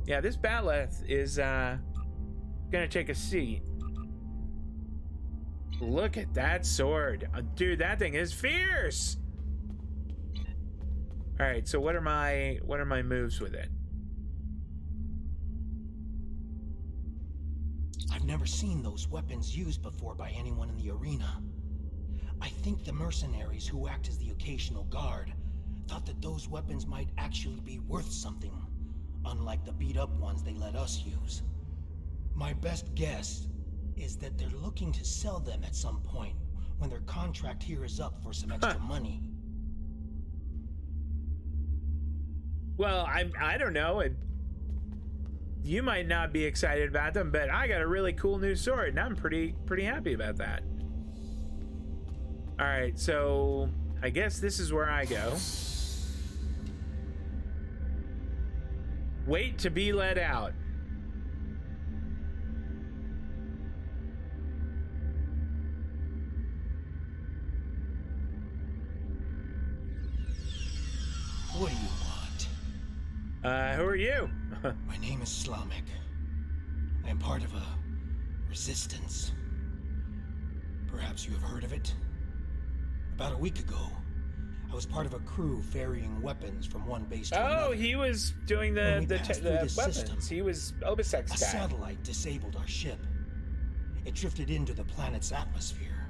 Speaker 1: Yeah, this batleth is gonna take a seat. Look at that sword. Dude, that thing is fierce. All right, so what are my moves with it?
Speaker 8: I've never seen those weapons used before by anyone in the arena. I think the mercenaries who act as the occasional guard thought that those weapons might actually be worth something, unlike the beat-up ones they let us use. My best guess is that they're looking to sell them at some point when their contract here is up for some extra money.
Speaker 1: Well, I don't know. You might not be excited about them, but I got a really cool new sword, and I'm pretty happy about that. All right, so I guess this is where I go. Wait to be let out.
Speaker 8: What do you want?
Speaker 1: Who are you?
Speaker 8: My name is Slamek. I am part of a resistance. Perhaps you have heard of it? About a week ago, I was part of a crew ferrying weapons from one base to another.
Speaker 1: Oh, he was doing the weapons.
Speaker 8: System,
Speaker 1: he was Obisec's guy.
Speaker 8: A satellite disabled our ship. It drifted into the planet's atmosphere.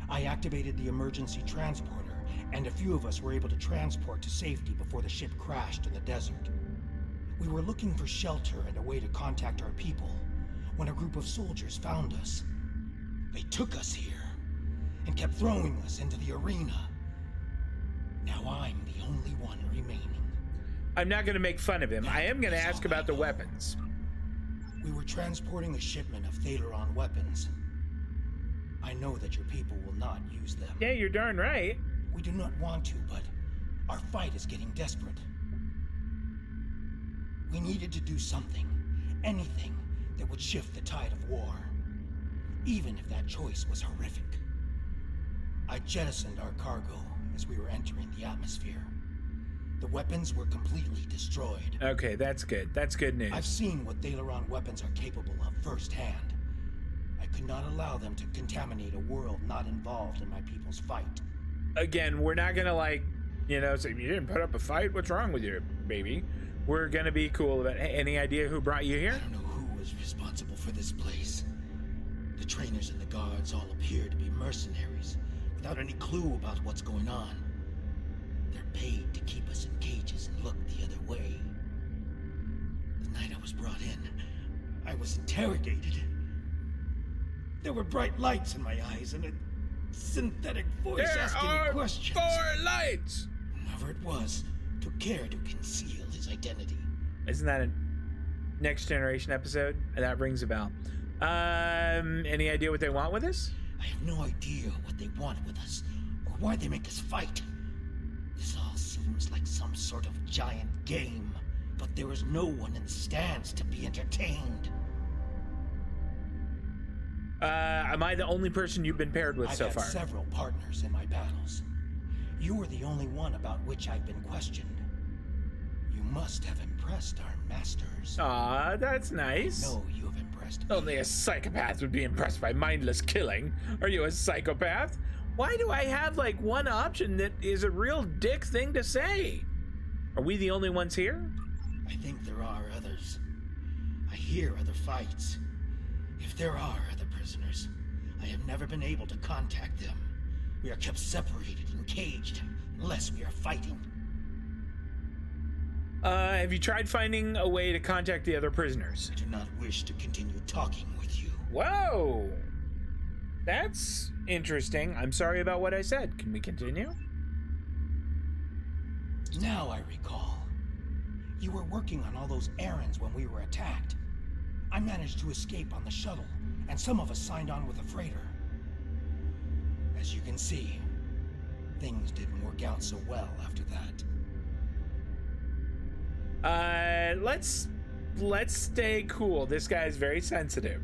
Speaker 8: I activated the emergency transporter, and a few of us were able to transport to safety before the ship crashed in the desert. We were looking for shelter and a way to contact our people when a group of soldiers found us. They took us here and kept throwing us into the arena. Now I'm the only one remaining.
Speaker 1: I'm not going to make fun of him. I am going to ask about the weapons.
Speaker 8: We were transporting a shipment of Thaleron weapons. I know that your people will not use them.
Speaker 1: Yeah, you're darn right.
Speaker 8: We do not want to, but our fight is getting desperate. We needed to do something, anything that would shift the tide of war, even if that choice was horrific. I jettisoned our cargo as we were entering the atmosphere. The weapons were completely destroyed.
Speaker 1: Okay, that's good. That's good news.
Speaker 8: I've seen what Thaleron weapons are capable of firsthand. I could not allow them to contaminate a world not involved in my people's fight.
Speaker 1: Again, we're not gonna say you didn't put up a fight. What's wrong with you, baby? We're gonna be cool about it. Any idea who brought you here?
Speaker 8: I don't know who was responsible for this place. The trainers and the guards all appear to be mercenaries without any clue about what's going on. They're paid to keep us in cages and look the other way. The night I was brought in, I was interrogated. There were bright lights in my eyes and a synthetic voice asking me questions.
Speaker 1: 4 lights!
Speaker 8: Whoever it was took care to conceal his identity.
Speaker 1: Isn't that a Next Generation episode? That rings a bell. Any idea what they want with us?
Speaker 8: I have no idea what they want with us, or why they make us fight. This all seems like some sort of giant game, but there is no one in the stands to be entertained.
Speaker 1: Am I the only person you've been paired with so far?
Speaker 8: I've had several partners in my battles. You are the only one about which I've been questioned. You must have impressed our masters.
Speaker 1: Aw, that's nice.
Speaker 8: I know you have impressed impressed me.
Speaker 1: Only a psychopath would be impressed by mindless killing. Are you a psychopath? Why do I have like one option that is a real dick thing to say? Are we the only ones here?
Speaker 8: I think there are others. I hear other fights. If there are other prisoners, I have never been able to contact them. We are kept separated and caged unless we are fighting.
Speaker 1: Have you tried finding a way to contact the other prisoners?
Speaker 8: I do not wish to continue talking with you.
Speaker 1: Whoa! That's interesting. I'm sorry about what I said. Can we continue?
Speaker 8: Now I recall. You were working on all those errands when we were attacked. I managed to escape on the shuttle, and some of us signed on with a freighter. As you can see, things didn't work out so well after that.
Speaker 1: Let's stay cool. This guy's very sensitive.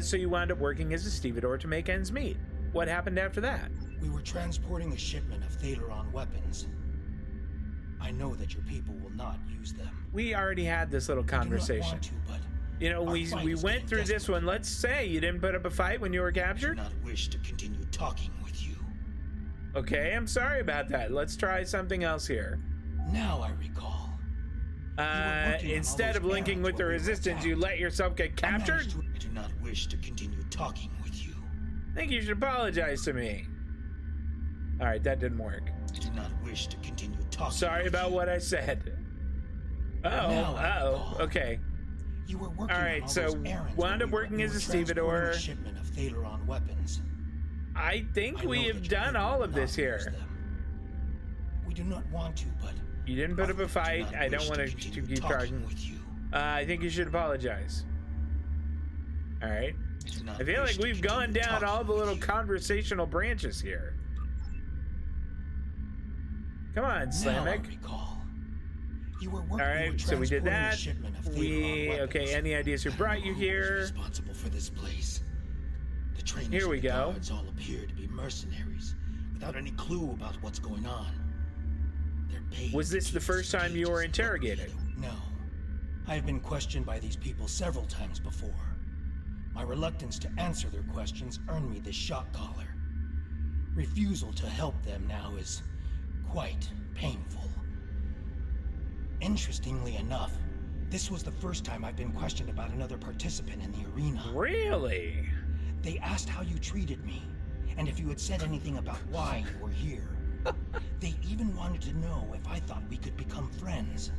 Speaker 1: So you wound up working as a stevedore to make ends meet. What happened after that?
Speaker 8: We were transporting a shipment of Thaleron weapons. I know that your people will not use them.
Speaker 1: We already had this little conversation.
Speaker 8: I do not want to, but
Speaker 1: you know, we went through this one. Let's say you didn't put up a fight when you were captured.
Speaker 8: I do not wish to continue talking with you.
Speaker 1: Okay, I'm sorry about that. Let's try something else here.
Speaker 8: Now I recall.
Speaker 1: Instead of linking with the resistance, you let yourself get captured?
Speaker 8: I do not wish to continue talking with you.
Speaker 1: I think you should apologize to me. All right, that didn't work.
Speaker 8: I do not wish to continue talking.
Speaker 1: Sorry about what I said. Okay.
Speaker 8: You were working
Speaker 1: all right,
Speaker 8: on all
Speaker 1: so
Speaker 8: those errands
Speaker 1: wound up
Speaker 8: when
Speaker 1: working
Speaker 8: we
Speaker 1: as a
Speaker 8: were transporting
Speaker 1: stevedore.
Speaker 8: A shipment of Thaleron weapons.
Speaker 1: I think we
Speaker 8: know
Speaker 1: have
Speaker 8: that your
Speaker 1: done
Speaker 8: people
Speaker 1: all
Speaker 8: will
Speaker 1: of this
Speaker 8: not use
Speaker 1: here.
Speaker 8: them. We do not want to, but
Speaker 1: You didn't put up a
Speaker 8: I do
Speaker 1: fight.
Speaker 8: not
Speaker 1: I don't
Speaker 8: wish
Speaker 1: want to
Speaker 8: continue
Speaker 1: keep
Speaker 8: talking
Speaker 1: talking.
Speaker 8: with you.
Speaker 1: I think you should apologize. All right.
Speaker 8: do not
Speaker 1: I feel
Speaker 8: wish
Speaker 1: like
Speaker 8: to
Speaker 1: we've gone
Speaker 8: continue
Speaker 1: down all
Speaker 8: talking
Speaker 1: the
Speaker 8: with
Speaker 1: little
Speaker 8: you.
Speaker 1: conversational branches here. Come on,
Speaker 8: Now I
Speaker 1: Slamek.
Speaker 8: recall. You were working.
Speaker 1: All right, so we did that.
Speaker 8: Okay.
Speaker 1: Okay, any ideas who brought you here?
Speaker 8: Responsible for this place. The trainers
Speaker 1: Here we
Speaker 8: and the
Speaker 1: go.
Speaker 8: guards all appear to be mercenaries, without any clue about what's going on. They're paid
Speaker 1: Was
Speaker 8: to
Speaker 1: this the
Speaker 8: keep
Speaker 1: first
Speaker 8: us
Speaker 1: time you were
Speaker 8: cages.
Speaker 1: interrogated?
Speaker 8: No. I have been questioned by these people several times before. My reluctance to answer their questions earned me this shock collar. Refusal to help them now is quite painful. Interestingly enough, this was the first time I've been questioned about another participant in the arena.
Speaker 1: Really?
Speaker 8: They asked how you treated me, and if you had said anything about why you were here. They even wanted to know if I thought we could become friends.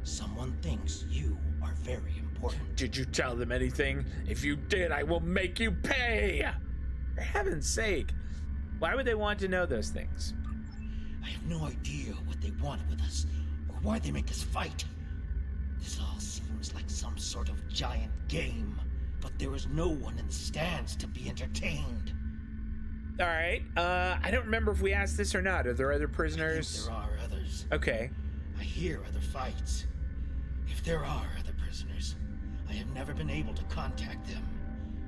Speaker 8: Someone thinks you are very important.
Speaker 1: Did you tell them anything? If you did, I will make you pay! For heaven's sake. Why would they want to know those things?
Speaker 8: I have no idea what they want with us, or why they make us fight. This all seems like some sort of giant game, but there is no one in the stands to be entertained.
Speaker 1: All right. I don't remember if we asked this or not. Are there other
Speaker 8: I
Speaker 1: prisoners?
Speaker 8: think there are others.
Speaker 1: Okay.
Speaker 8: I hear other fights. If there are other prisoners, I have never been able to contact them.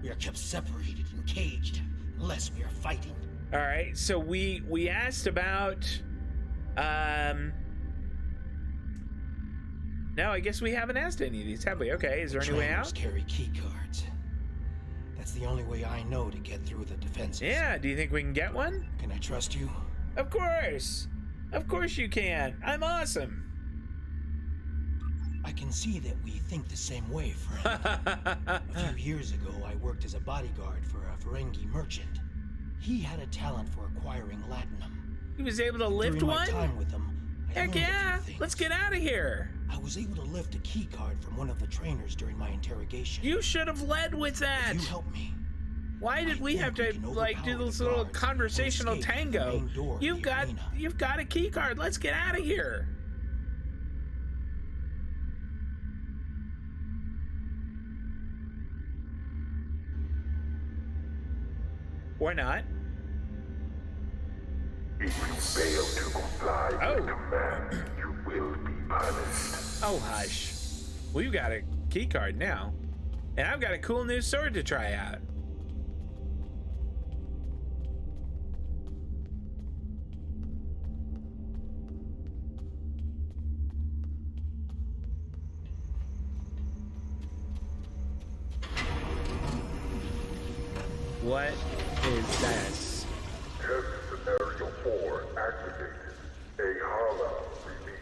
Speaker 8: We are kept separated and caged unless we are fighting.
Speaker 1: All right. So we asked about. No, I guess we haven't asked any of these, have we? Okay. Is there any way
Speaker 8: Trainers
Speaker 1: out?
Speaker 8: carry key cards. That's the only way I know to get through the defenses.
Speaker 1: Yeah. Do you think we can get one?
Speaker 8: Can I trust you?
Speaker 1: Of course. Of course you can. I'm awesome.
Speaker 8: I can see that we think the same way, friend. A few years ago, I worked as a bodyguard for a Ferengi merchant. He had a talent for acquiring latinum.
Speaker 1: He was able to lift
Speaker 8: During my
Speaker 1: one?
Speaker 8: time with him, I
Speaker 1: Heck
Speaker 8: learned a few
Speaker 1: yeah.
Speaker 8: things.
Speaker 1: Let's get out of here.
Speaker 8: I was able to lift a key card from one of the trainers during my interrogation.
Speaker 1: You should have led with that.
Speaker 8: You helped me.
Speaker 1: Why did
Speaker 8: I
Speaker 1: we
Speaker 8: think
Speaker 1: have
Speaker 8: we
Speaker 1: to
Speaker 8: can
Speaker 1: like do
Speaker 8: overpower
Speaker 1: this
Speaker 8: the
Speaker 1: little
Speaker 8: guards
Speaker 1: conversational
Speaker 8: or escape through the
Speaker 1: tango?
Speaker 8: main door of
Speaker 1: You've
Speaker 8: the
Speaker 1: got
Speaker 8: arena.
Speaker 1: a key card. Let's get out of here. Or not.
Speaker 7: If you fail to comply with the command, you will be punished.
Speaker 1: Oh, hush. We've got a key card now. And I've got a cool new sword to try out. what is this?
Speaker 7: Test scenario 4 activated. A hollow released.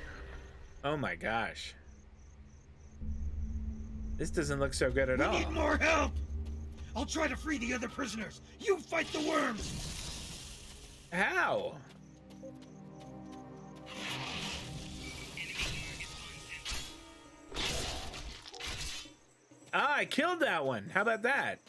Speaker 1: Oh my gosh. This doesn't look so good at all.
Speaker 8: We need more help! I'll try to free the other prisoners. You fight the worms!
Speaker 1: How? Ah, I killed that one. How about that?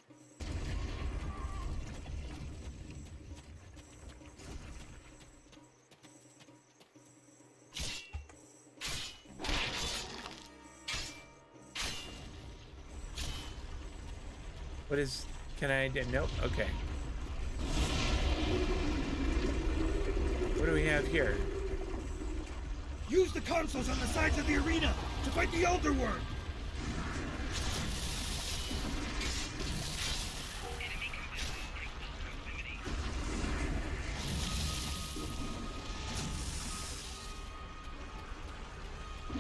Speaker 1: What is... Can I... Nope. Okay. What do we have here?
Speaker 8: Use the consoles on the sides of the arena to fight the Elder Worm!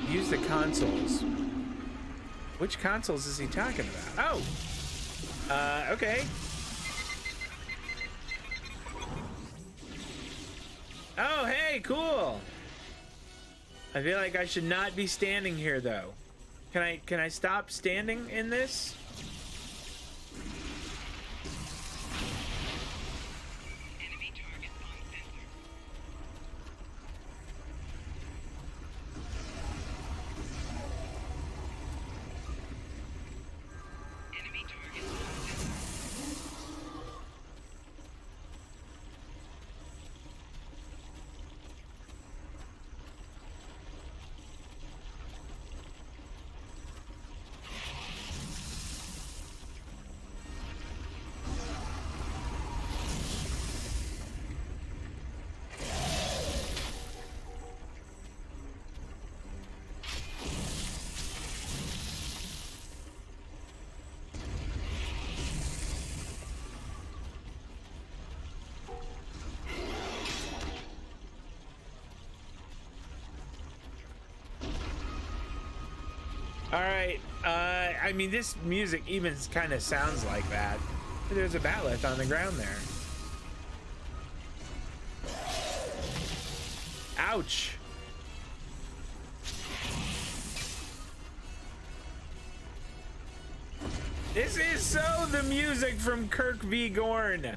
Speaker 1: Use the consoles. Which consoles is he talking about? Oh! Okay. Oh, hey, cool. I feel like I should not be standing here, though. Can I stop standing in this? All right. I mean, this music even kind of sounds like that. There's a bat'leth on the ground there. Ouch. This is so the music from Kirk v. Gorn.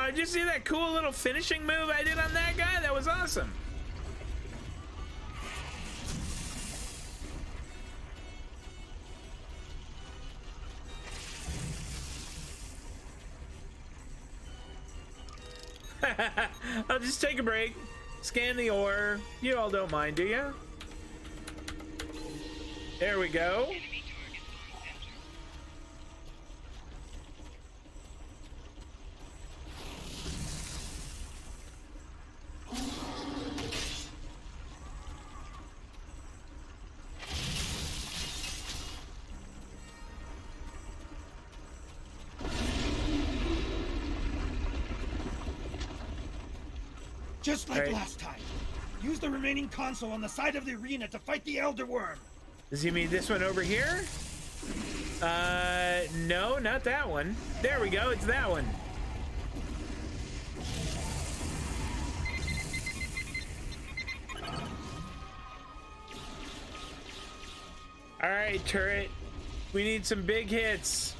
Speaker 1: Did you see that cool little finishing move I did on that guy? That was awesome. I'll just take a break, scan the ore. You all don't mind, do you? There we go.
Speaker 8: Just like last time. Use the remaining console on the side of the arena to fight the Elder Worm.
Speaker 1: Does he mean this one over here? No, not that one. There we go, it's that one. All right, turret. We need some big hits.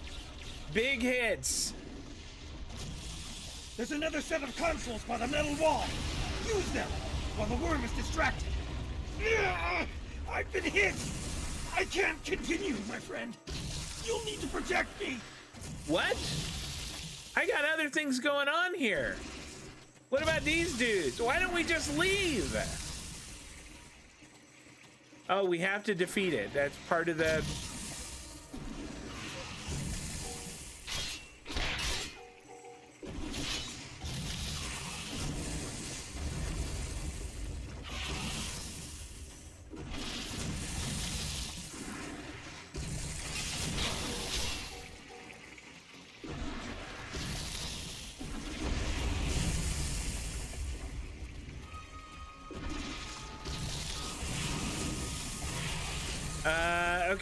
Speaker 1: Big hits.
Speaker 8: There's another set of consoles by the metal wall. Use them while the worm is distracted. I've been hit. I can't continue, my friend. You'll need to protect me.
Speaker 1: What? I got other things going on here. What about these dudes? Why don't we just leave? Oh, we have to defeat it. That's part of the...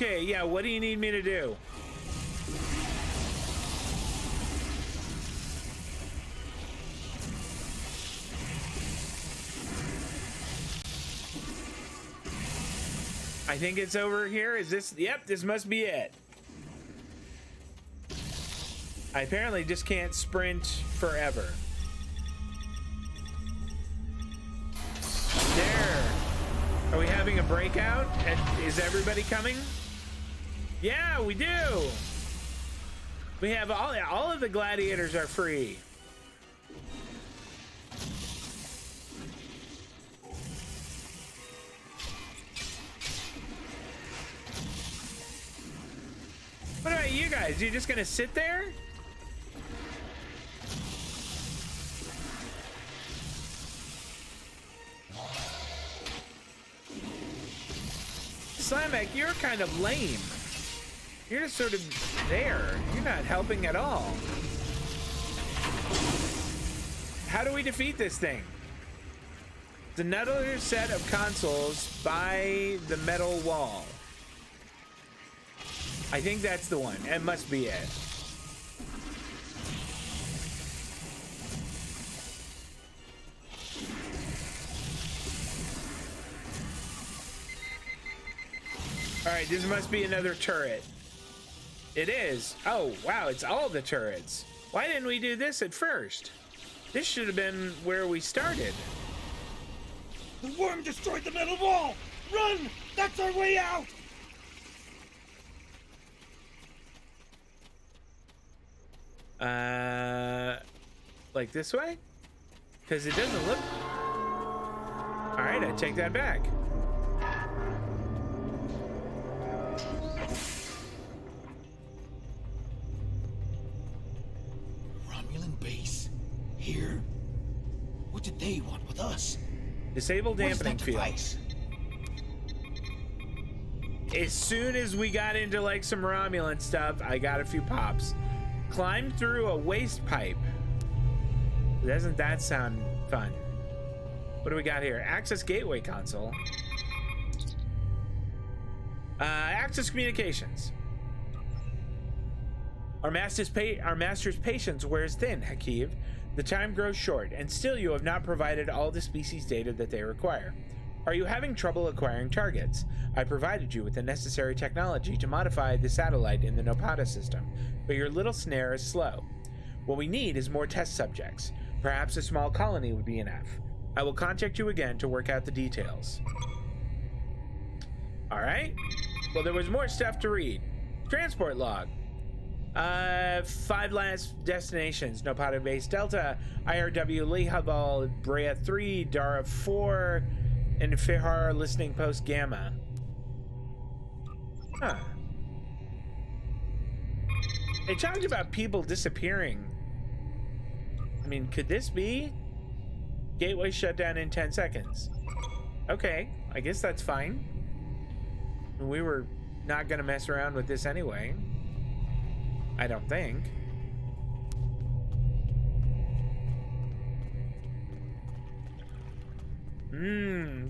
Speaker 1: Okay, yeah, what do you need me to do? I think it's over here. Is this? Yep, this must be it. I apparently just can't sprint forever. There. Are we having a breakout? Is everybody coming? Yeah, we do. We have all of the gladiators are free. What about you guys? You just gonna sit there? Slamek, you're kind of lame. You're just sort of there. You're not helping at all. How do we defeat this thing? It's another set of consoles by the metal wall. I think that's the one. It must be it. All right, this must be another turret. It is. Oh, wow, it's all the turrets. Why didn't we do this at first? This should have been where we started.
Speaker 8: The worm destroyed the metal wall! Run! That's our way out!
Speaker 1: Like this way? Because it doesn't look... All right, I take that back.
Speaker 8: Romulan base. Here? What did they want with us?
Speaker 1: Disable dampening field.
Speaker 8: Device?
Speaker 1: As soon as we got into like some Romulan stuff, I got a few pops. Climbed through a waste pipe. Doesn't that sound fun? What do we got here? Access gateway console. Access communications. Our master's patience wears thin, Hakiv. The time grows short, and still you have not provided all the species data that they require. Are you having trouble acquiring targets? I provided you with the necessary technology to modify the satellite in the Nopata system, but your little snare is slow. What we need is more test subjects. Perhaps a small colony would be enough. I will contact you again to work out the details. All right. Well, there was more stuff to read. Transport log. 5 last destinations: Nopata Base Delta, IRW Lihabal, Brea 3, Dara 4, and Fihar Listening Post Gamma. Huh. They talked about people disappearing. I mean, could this be? Gateway shut down in 10 seconds. Okay, I guess that's fine. We were not gonna mess around with this anyway. I don't think.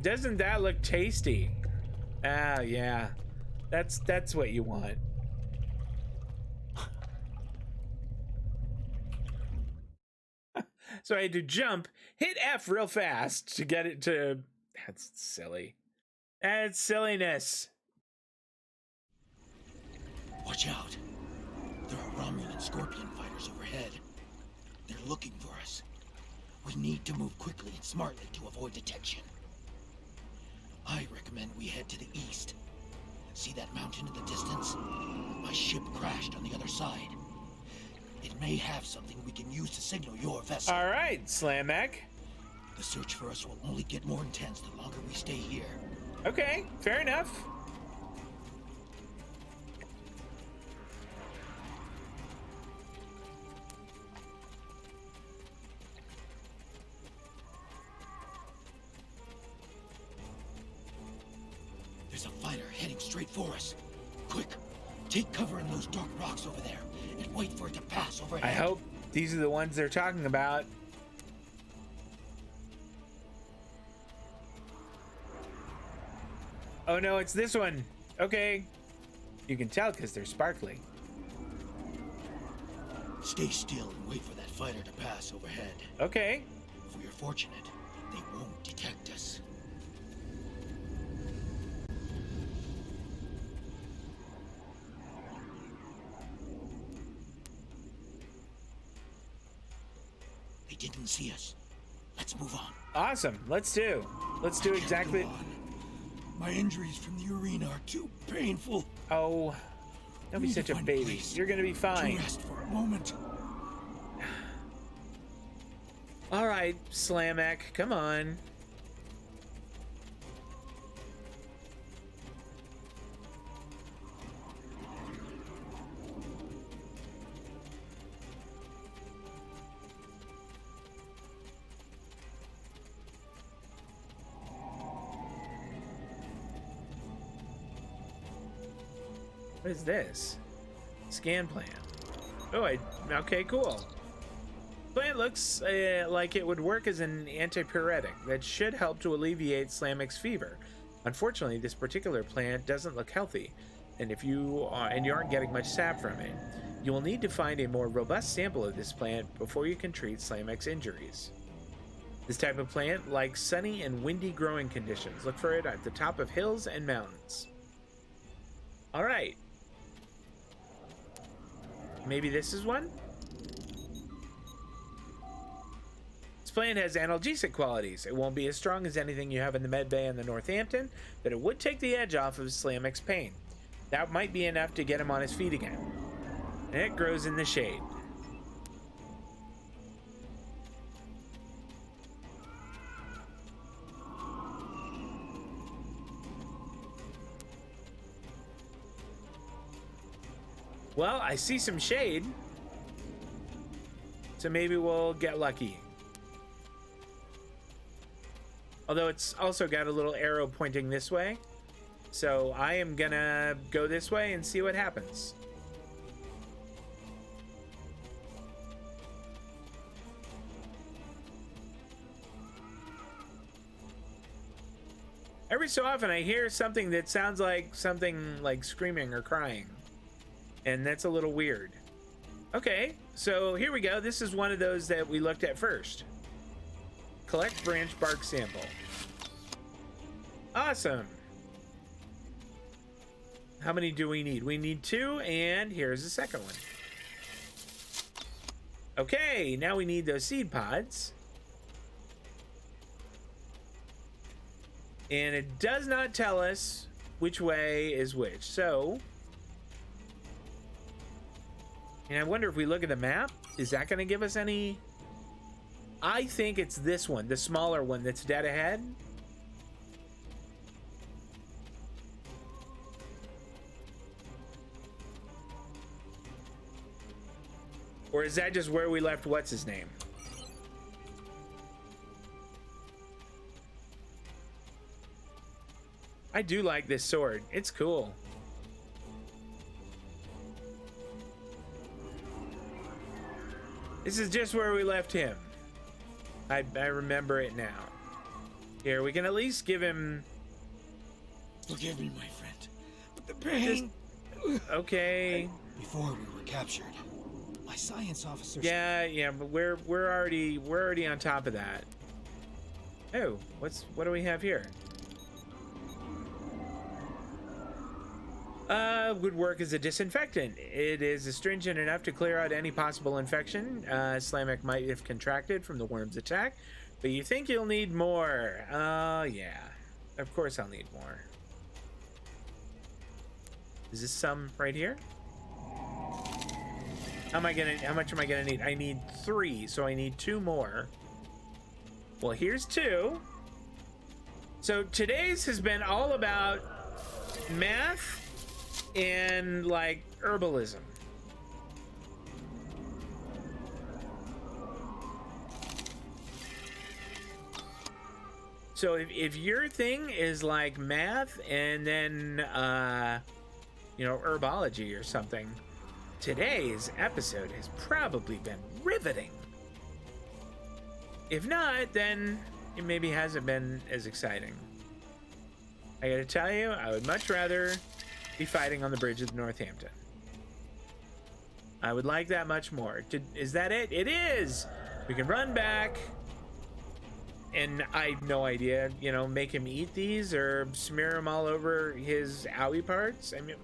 Speaker 1: Doesn't that look tasty? Ah, yeah. That's what you want. So I had to jump, hit F real fast to get it to... That's silly. That's silliness.
Speaker 8: Watch out. There are Romulan Scorpion fighters overhead. They're looking for us. We need to move quickly and smartly to avoid detection. I recommend we head to the east. See that mountain in the distance? My ship crashed on the other side. It may have something we can use to signal your vessel.
Speaker 1: All right, Slamek.
Speaker 8: The search for us will only get more intense the longer we stay here.
Speaker 1: Okay, fair enough.
Speaker 8: There's a fighter heading straight for us. Quick, take cover in those dark rocks over there and wait for it to pass overhead.
Speaker 1: I hope these are the ones they're talking about. Oh no, it's this one. Okay. You can tell because they're sparkly.
Speaker 8: Stay still and wait for that fighter to pass overhead.
Speaker 1: Okay.
Speaker 8: If we are fortunate, they won't detect us. They didn't see us. Let's move on.
Speaker 1: Awesome. Let's do exactly.
Speaker 8: Go on. My injuries from the arena are too painful.
Speaker 1: Oh, don't be
Speaker 8: We need
Speaker 1: such
Speaker 8: to
Speaker 1: a
Speaker 8: find
Speaker 1: baby.
Speaker 8: place
Speaker 1: You're gonna be fine.
Speaker 8: To rest for a moment.
Speaker 1: All right, Slamek, come on. What is this? Scan plan. Oh, okay, cool. Plant looks like it would work as an antipyretic that should help to alleviate Slamek's fever. Unfortunately, this particular plant doesn't look healthy, and you aren't getting much sap from it. You will need to find a more robust sample of this plant before you can treat Slamek's injuries. This type of plant likes sunny and windy growing conditions. Look for it at the top of hills and mountains. All right. Maybe this is one? This plant has analgesic qualities. It won't be as strong as anything you have in the med bay in the Northampton, but it would take the edge off of Slamek's pain. That might be enough to get him on his feet again. And it grows in the shade. Well, I see some shade, so maybe we'll get lucky. Although it's also got a little arrow pointing this way, so I am gonna go this way and see what happens. Every so often I hear something that sounds like something like screaming or crying. And that's a little weird. Okay, so here we go. This is one of those that we looked at first. Collect branch bark sample. Awesome. How many do we need? We need 2, and here's the second one. Okay, now we need those seed pods. And it does not tell us which way is which, so... And I wonder if we look at the map, is that going to give us any? I think it's this one, the smaller one that's dead ahead. Or is that just where we left what's his name? I do like this sword. It's cool. This is just where we left him. I remember it now. Here, we can at least give him...
Speaker 8: Forgive me, my friend, but the pain...
Speaker 1: Okay.
Speaker 8: Before we were captured, my science officer...
Speaker 1: Yeah, but we're already on top of that. Oh, what do we have here? Would work as a disinfectant. It is astringent enough to clear out any possible infection Slamek might have contracted from the worm's attack, but you think you'll need more. Yeah. Of course I'll need more. Is this some right here? How much am I gonna need? I need 3, so I need 2 more. Well, here's 2. So today's has been all about math and like herbalism. So if your thing is like math and then you know, herbology or something, today's episode has probably been riveting. If not, then it maybe hasn't been as exciting. I gotta tell you, I would much rather be fighting on the bridge of Northampton. I would like that much more. Is that it? It is! We can run back. And I have no idea, you know, make him eat these or smear them all over his owie parts. I mean,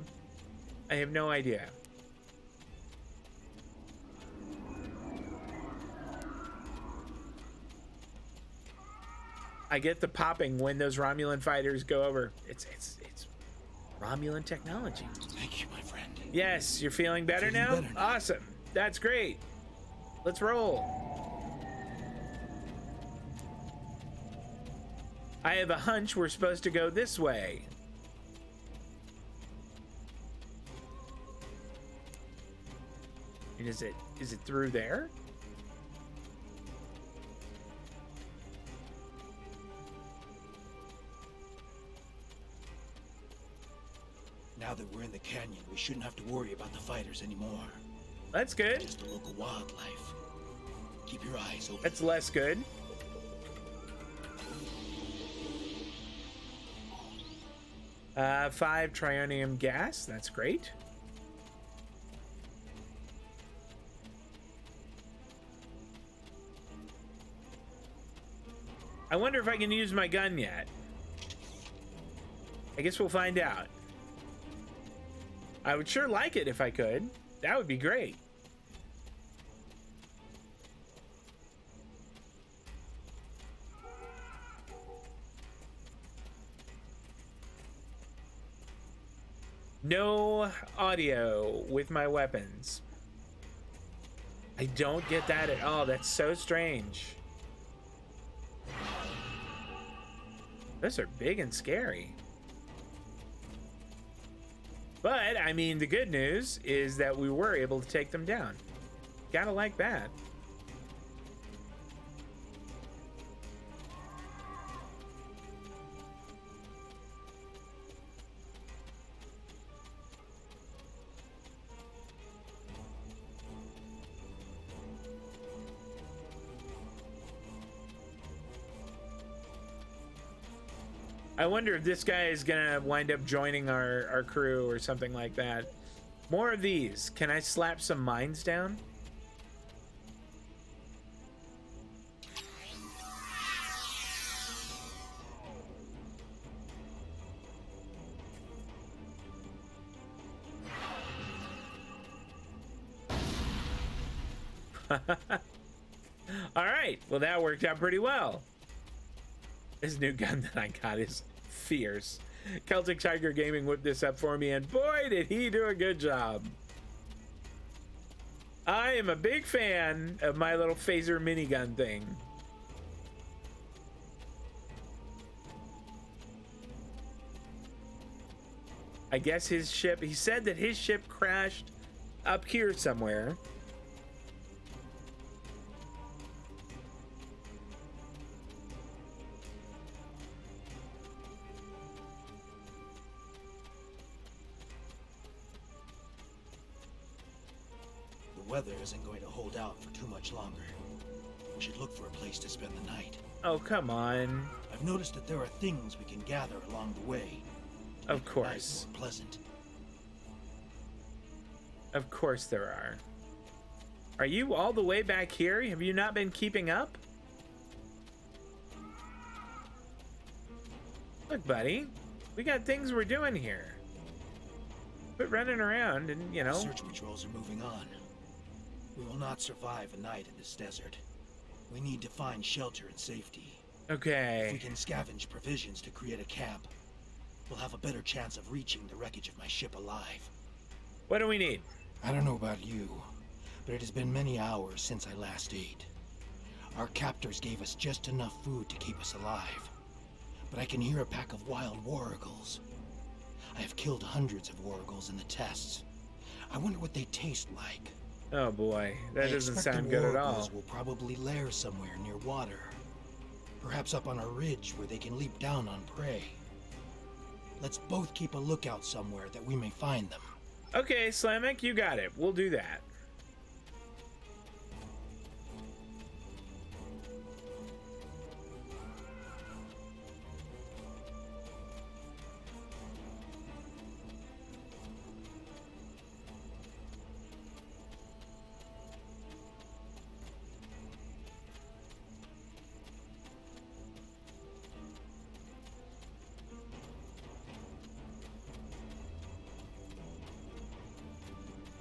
Speaker 1: I have no idea. I get the popping when those Romulan fighters go over. It's Romulan technology.
Speaker 8: Thank you, my friend.
Speaker 1: Yes, you're feeling better now?
Speaker 8: Better now.
Speaker 1: Awesome. That's great. Let's roll. I have a hunch we're supposed to go this way. And is it through there?
Speaker 8: Now that we're in the canyon, we shouldn't have to worry about the fighters anymore.
Speaker 1: That's good.
Speaker 8: Just the local wildlife. Keep your eyes open.
Speaker 1: That's less good. Uh, 5 trionium gas. That's great. I wonder if I can use my gun yet. I guess we'll find out. I would sure like it if I could. That would be great. No audio with my weapons. I don't get that at all. That's so strange. Those are big and scary. But, I mean, the good news is that we were able to take them down. Gotta like that. I wonder if this guy is gonna wind up joining our crew or something like that. More of these. Can I slap some mines down? All right. Well, that worked out pretty well. This new gun that I got is fierce. Celtic Tiger Gaming whipped this up for me, and boy, did he do a good job. I am a big fan of my little phaser minigun thing. I guess his ship, he said that his ship crashed up here somewhere.
Speaker 8: The weather isn't going to hold out for too much longer. We should look for a place to spend the night.
Speaker 1: Oh, come on.
Speaker 8: I've noticed that there are things we can gather along the way.
Speaker 1: Of course.
Speaker 8: More pleasant.
Speaker 1: Of course there are. Are you all the way back here? Have you not been keeping up? Look, buddy. We got things we're doing here. Quit running around and, you know.
Speaker 8: Search patrols are moving on. We will not survive a night in this desert. We need to find shelter and safety.
Speaker 1: Okay.
Speaker 8: If we can scavenge provisions to create a camp, we'll have a better chance of reaching the wreckage of my ship alive.
Speaker 1: What do we need?
Speaker 8: I don't know about you, but it has been many hours since I last ate. Our captors gave us just enough food to keep us alive. But I can hear a pack of wild wargles. I have killed hundreds of wargles in the tests. I wonder what they taste like.
Speaker 1: Oh boy, that doesn't sound
Speaker 8: the
Speaker 1: good at
Speaker 8: wargles
Speaker 1: all.
Speaker 8: will probably lair somewhere near water. Perhaps up on a ridge where they can leap down on prey. Let's both keep a lookout somewhere that we may find them.
Speaker 1: Okay, Slamek, you got it. We'll do that.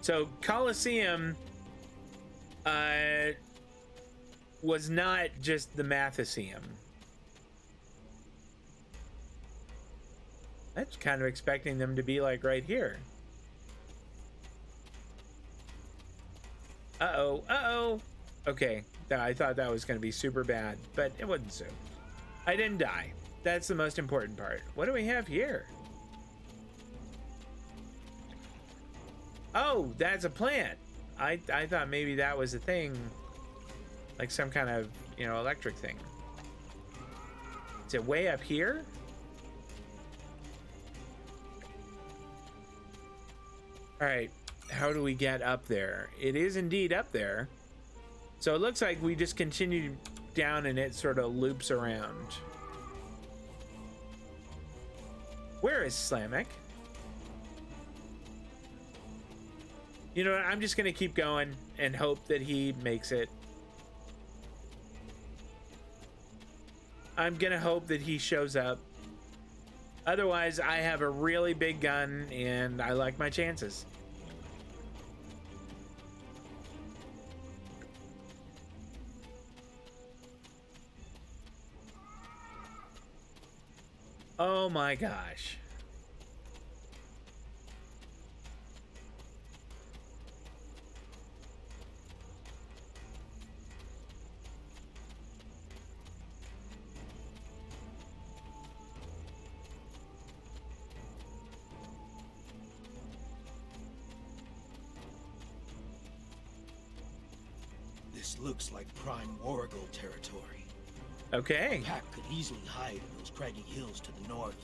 Speaker 1: So Colosseum was not just the Matheseum. I was kind of expecting them to be like right here. Uh-oh, uh-oh. Okay, I thought that was going to be super bad, but it wasn't so. I didn't die. That's the most important part. What do we have here? Oh, that's a plant. I thought maybe that was a thing, like some kind of, you know, electric thing. Is it way up here? All right, how do we get up there? It is indeed up there. So it looks like we just continue down and it sort of loops around. Where is Slamek? You know what? I'm just gonna keep going and hope that he makes it. I'm gonna hope that he shows up. Otherwise, I have a really big gun and I like my chances. Oh my gosh.
Speaker 8: This looks like prime Warrigal territory.
Speaker 1: Okay.
Speaker 8: The pack could easily hide in those craggy hills to the north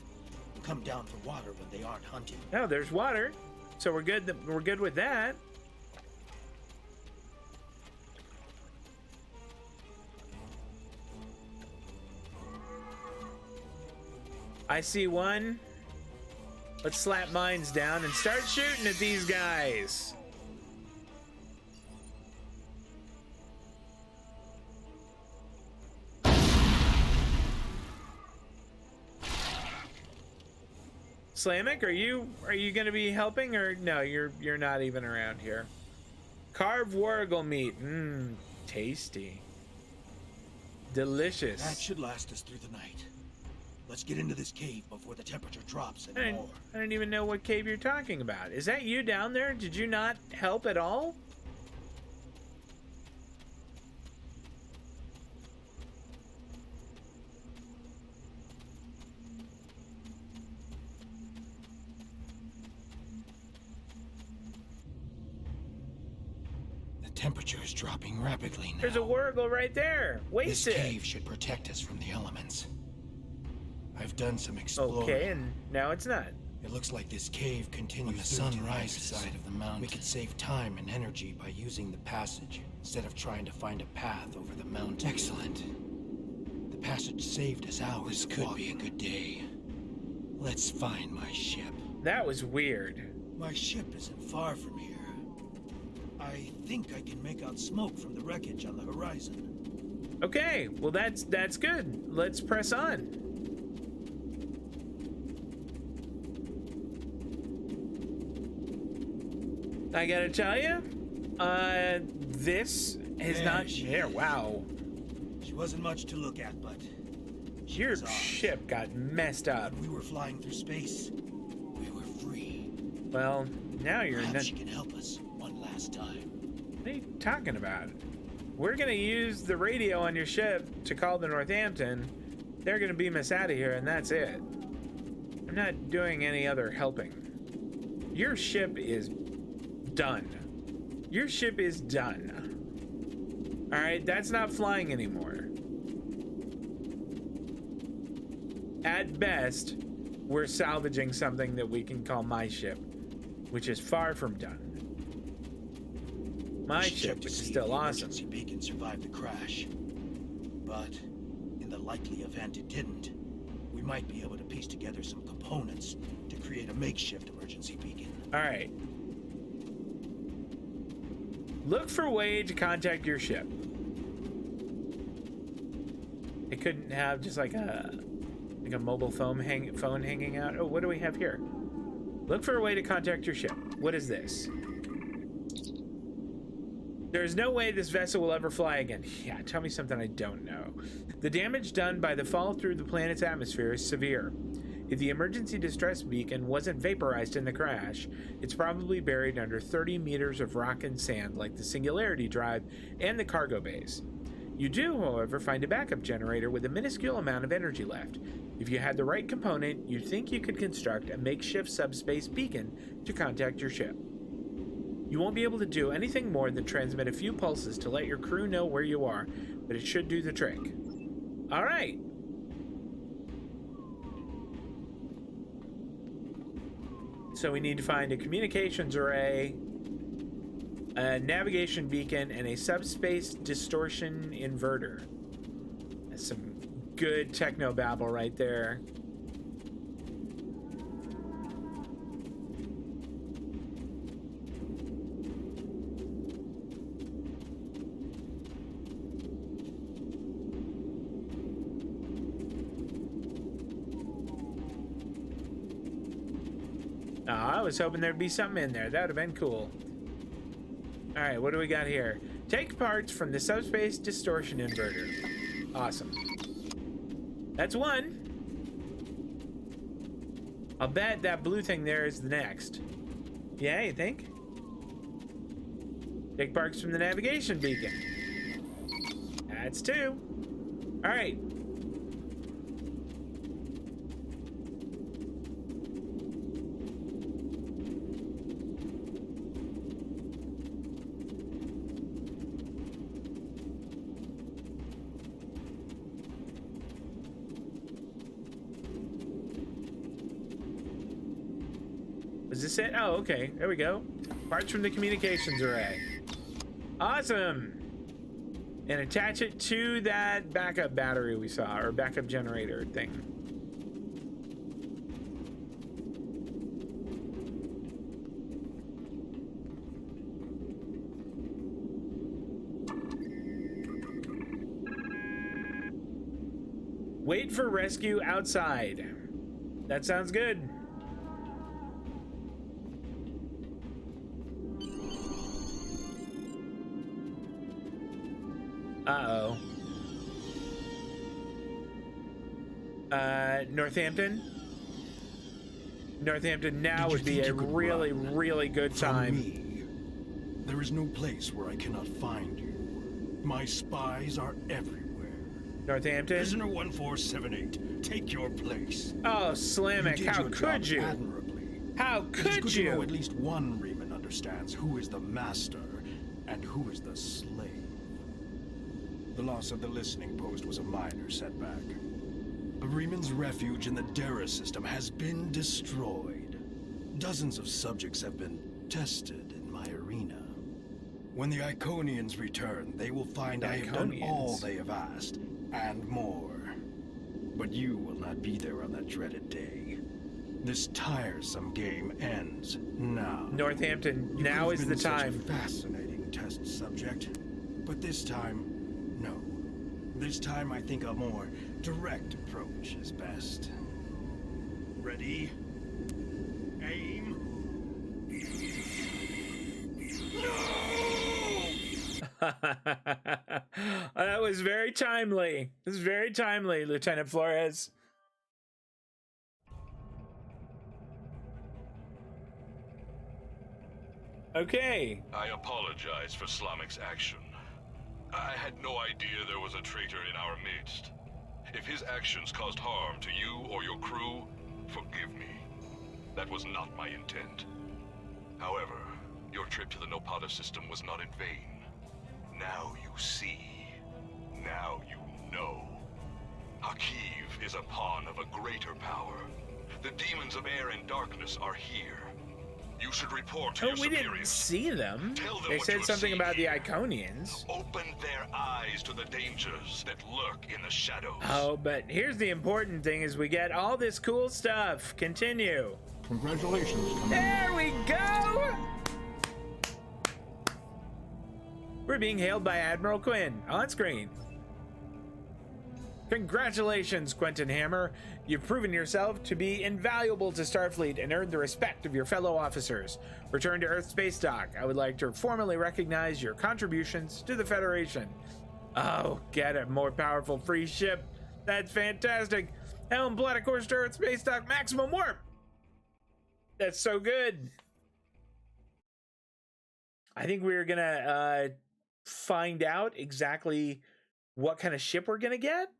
Speaker 8: and come down for water when they aren't hunting.
Speaker 1: Oh, there's water. So we're good. We're good with that. I see one. Let's slap mines down and start shooting at these guys. Slamek, are you going to be helping, or no? You're not even around here. Carved warrigal meat, tasty, delicious.
Speaker 8: That should last us through the night. Let's get into this cave before the temperature drops anymore.
Speaker 1: I don't even know what cave you're talking about. Is that you down there? Did you not help at all?
Speaker 8: Temperature is dropping rapidly now.
Speaker 1: There's a warrigal right there. Waste it.
Speaker 8: This cave should protect us from the elements. I've done some exploring.
Speaker 1: Okay, and now it's not.
Speaker 8: It looks like this cave continues when the sun rises side of the mountain. We could save time and energy by using the passage instead of trying to find a path over the mountain. Excellent. The passage saved us hours. This could be a good day. Let's find my ship.
Speaker 1: That was weird.
Speaker 8: My ship isn't far from here. I think I can make out smoke from the wreckage on the horizon.
Speaker 1: Okay, well that's good. Let's press on. I gotta tell you, this is not here. Wow.
Speaker 8: She wasn't much to look at, but
Speaker 1: your ship got messed up.
Speaker 8: When we were flying through space, we were free.
Speaker 1: Well, now you're
Speaker 8: not. She can help us one last time.
Speaker 1: What are you talking about? We're gonna use the radio on your ship to call the Northampton. They're gonna beam us out of here, and that's it. I'm not doing any other helping. Your ship is done. Your ship is done. All right, that's not flying anymore. At best, we're salvaging something that we can call my ship, which is far from done. My ship, which is still awesome.
Speaker 8: The emergency beacon survived the crash, but in the likely event it didn't, we might be able to piece together some components to create a makeshift emergency beacon.
Speaker 1: All right. Look for a way to contact your ship. It couldn't have just like a mobile phone hanging out. Oh, what do we have here? Look for a way to contact your ship. What is this? There's no way this vessel will ever fly again. Yeah, tell me something I don't know. The damage done by the fall through the planet's atmosphere is severe. If the emergency distress beacon wasn't vaporized in the crash, it's probably buried under 30 meters of rock and sand like the Singularity Drive and the cargo base. You do, however, find a backup generator with a minuscule amount of energy left. If you had the right component, you'd think you could construct a makeshift subspace beacon to contact your ship. You won't be able to do anything more than transmit a few pulses to let your crew know where you are, but it should do the trick. All right. So we need to find a communications array, a navigation beacon, and a subspace distortion inverter. That's some good techno babble right there. Oh, I was hoping there'd be something in there. That would have been cool. All right, what do we got here? Take parts from the subspace distortion inverter. Awesome. That's one. I'll bet that blue thing there is the next. Yeah, you think? Take parts from the navigation beacon. That's two. All right. Is this it? Oh, okay. There we go. Parts from the communications array. Awesome. And attach it to that backup battery we saw, or backup generator thing. Wait for rescue outside. That sounds good. Uh-oh. Northampton? Northampton now would be a really, really good time.
Speaker 8: Me, there is no place where I cannot find you. My spies are everywhere.
Speaker 1: Northampton?
Speaker 8: Prisoner 1478, take your place.
Speaker 1: Oh, Slammick, how could you?
Speaker 8: Admirably.
Speaker 1: How
Speaker 8: It is
Speaker 1: could
Speaker 8: good
Speaker 1: you?
Speaker 8: to know at least one Reman understands who is the master and who is the slave. The loss of the listening post was a minor setback. The Reman's refuge in the Dera system has been destroyed. Dozens of subjects have been tested in my arena. When the Iconians return, they will find I have done all they have asked, and more. But you will not be there on that dreaded day. This tiresome game ends now.
Speaker 1: Northampton,
Speaker 8: You
Speaker 1: now
Speaker 8: could have
Speaker 1: is the
Speaker 8: been such a
Speaker 1: time.
Speaker 8: fascinating test subject. But this time, no. This time I think a more direct approach is best. Ready? Aim.
Speaker 1: That was very timely. This is very timely, Lieutenant Flores. Okay.
Speaker 3: I apologize for Slammic's action. I had no idea there was a traitor in our midst. If his actions caused harm to you or your crew, forgive me. That was not my intent. However, your trip to the Nopata system was not in vain. Now you see. Now you know. Hakiv is a pawn of a greater power. The demons of air and darkness are here. You should report to your
Speaker 1: we
Speaker 3: superiors.
Speaker 1: didn't see them.
Speaker 3: Tell them
Speaker 1: They
Speaker 3: what
Speaker 1: said
Speaker 3: you have
Speaker 1: something
Speaker 3: seen
Speaker 1: about the
Speaker 3: here.
Speaker 1: Iconians.
Speaker 3: Open their eyes to the dangers that lurk in the shadows.
Speaker 1: Oh, but here's the important thing is we get all this cool stuff. Continue.
Speaker 6: Congratulations, Commander.
Speaker 1: There we go! We're being hailed by Admiral Quinn on screen. Congratulations, Quentin Hammer. You've proven yourself to be invaluable to Starfleet and earned the respect of your fellow officers. Return to Earth Space Dock. I would like to formally recognize your contributions to the Federation. Oh, get a more powerful free ship. That's fantastic. Helm Planet course to Earth Space Dock, maximum warp. That's so good. I think we're gonna find out exactly what kind of ship we're gonna get,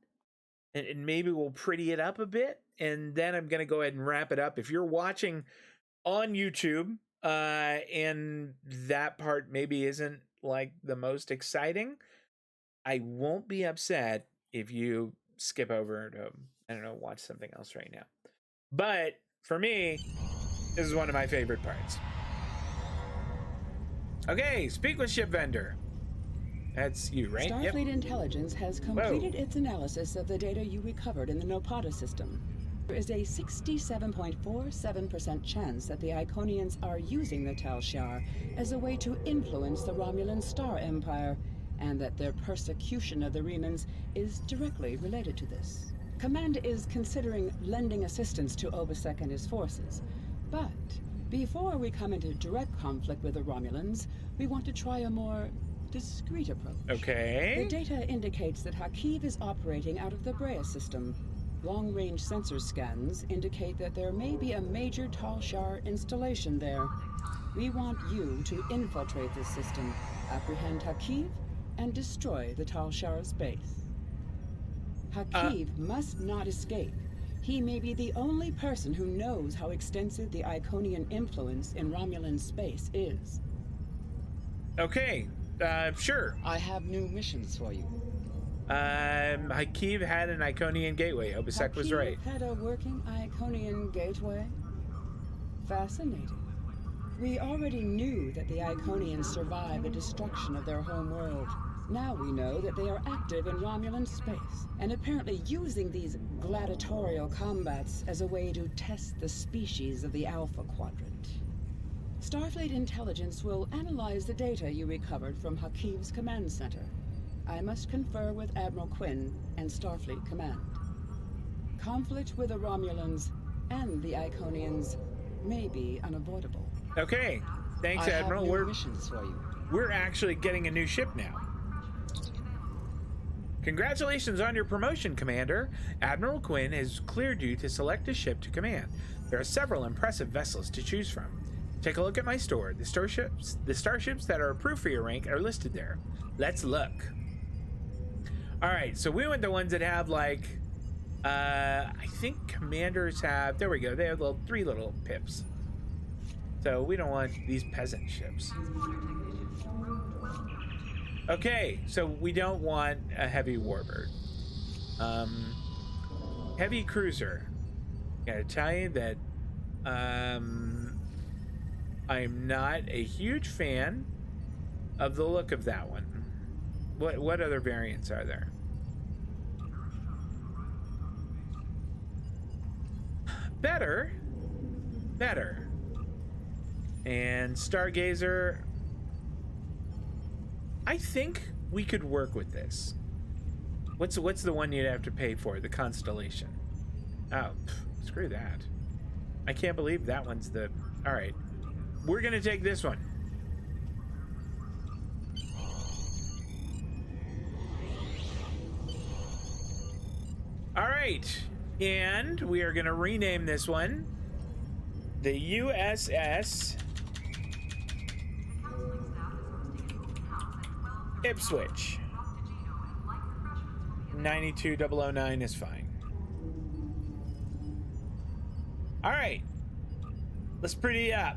Speaker 1: and maybe we'll pretty it up a bit, and then I'm gonna go ahead and wrap it up. If you're watching on YouTube and that part maybe isn't like the most exciting, I won't be upset if you skip over to, I don't know, watch something else right now. But for me, this is one of my favorite parts. Okay, speak with ship vendor. That's you, right?
Speaker 5: Starfleet Intelligence has completed its analysis of the data you recovered in the Nopata system. There is a 67.47% chance that the Iconians are using the Tal Shiar as a way to influence the Romulan Star Empire, and that their persecution of the Remans is directly related to this. Command is considering lending assistance to Obisek and his forces, but before we come into direct conflict with the Romulans, we want to try a more discreet approach.
Speaker 1: Okay.
Speaker 5: The data indicates that Hakiv is operating out of the Brea system. Long-range sensor scans indicate that there may be a major Tal Shiar installation there. We want you to infiltrate this system, apprehend Hakiv, and destroy the Tal Shiar's base. Hakiv must not escape. He may be the only person who knows how extensive the Iconian influence in Romulan space is.
Speaker 1: Okay, sure.
Speaker 5: I have new missions for you.
Speaker 1: Hakiv had an Iconian gateway. Obisek was right.
Speaker 5: Hakiv had a working Iconian gateway? Fascinating. We already knew that the Iconians survived the destruction of their home world. Now we know that they are active in Romulan space, and apparently using these gladiatorial combats as a way to test the species of the Alpha Quadrant. Starfleet Intelligence will analyze the data you recovered from Hakiv's command center. I must confer with Admiral Quinn and Starfleet Command. Conflict with the Romulans and the Iconians may be unavoidable.
Speaker 1: Okay, thanks, Admiral.
Speaker 5: I have new missions for you.
Speaker 1: We're actually getting a new ship now. Congratulations on your promotion, Commander. Admiral Quinn has cleared you to select a ship to command. There are several impressive vessels to choose from. Take a look at my store. The starships that are approved for your rank are listed there. Let's look. All right, so we want the ones that have like, I think commanders have, there we go. They have three little pips. So we don't want these peasant ships. Okay, so we don't want a heavy warbird. Heavy cruiser. Gotta tell you that I'm not a huge fan of the look of that one. What other variants are there? Better. And Stargazer. I think we could work with this. What's the one you'd have to pay for? The Constellation. Oh, screw that. I can't believe that one's the... All right. We're going to take this one. All right. And we are going to rename this one the USS Ipswich. 92009 is fine. All right. Let's pretty up.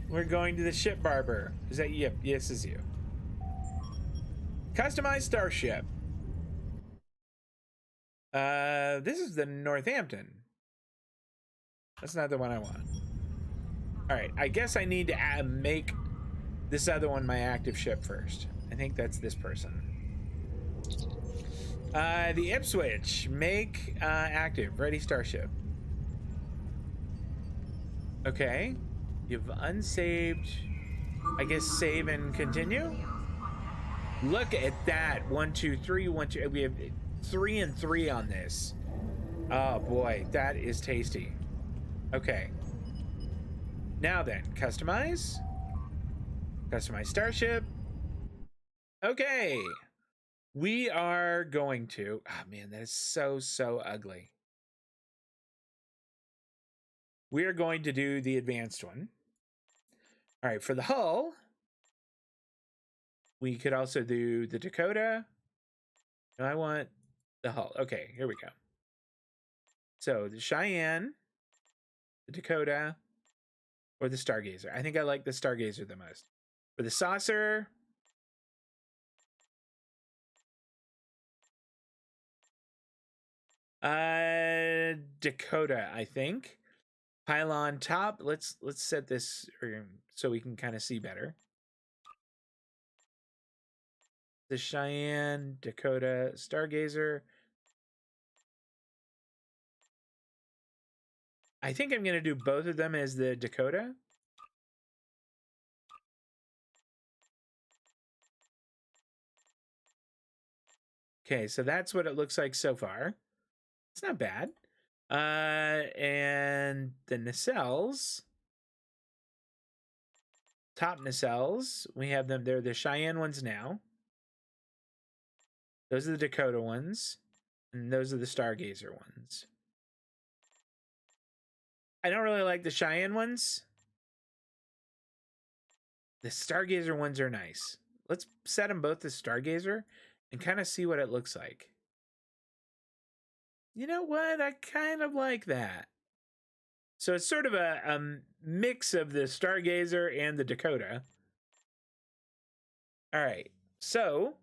Speaker 1: We're going to the ship barber. Is that you? Yep, yes, is you. Customized starship. This is the Northampton. That's not the one I want. All right, I guess I need to make this other one my active ship first. I think that's this person. The Ipswich, make active, ready starship. Okay, you've unsaved. I guess save and continue. Look at that. 1, 2, 3, 1, 2. We have 3 and 3 on this. Oh boy, that is tasty. Okay. Now then, customize. Customize starship. Okay. We are going to... Oh man, that is so ugly. We are going to do the advanced one. All right, for the hull, we could also do the Dakota. No, I want the hull. Okay, here we go. So the Cheyenne, the Dakota, or the Stargazer. I think I like the Stargazer the most. For the saucer, Dakota, I think. Pylon top. Let's set this so we can kind of see better. The Cheyenne, Dakota, Stargazer. I think I'm gonna do both of them as the Dakota. Okay, so that's what it looks like so far. It's not bad. And the nacelles. Top nacelles. We have them. They're the Cheyenne ones now. Those are the Dakota ones. And those are the Stargazer ones. I don't really like the Cheyenne ones. The Stargazer ones are nice. Let's set them both to Stargazer and kind of see what it looks like. You know what? I kind of like that. So it's sort of a mix of the Stargazer and the Dakota. All right. So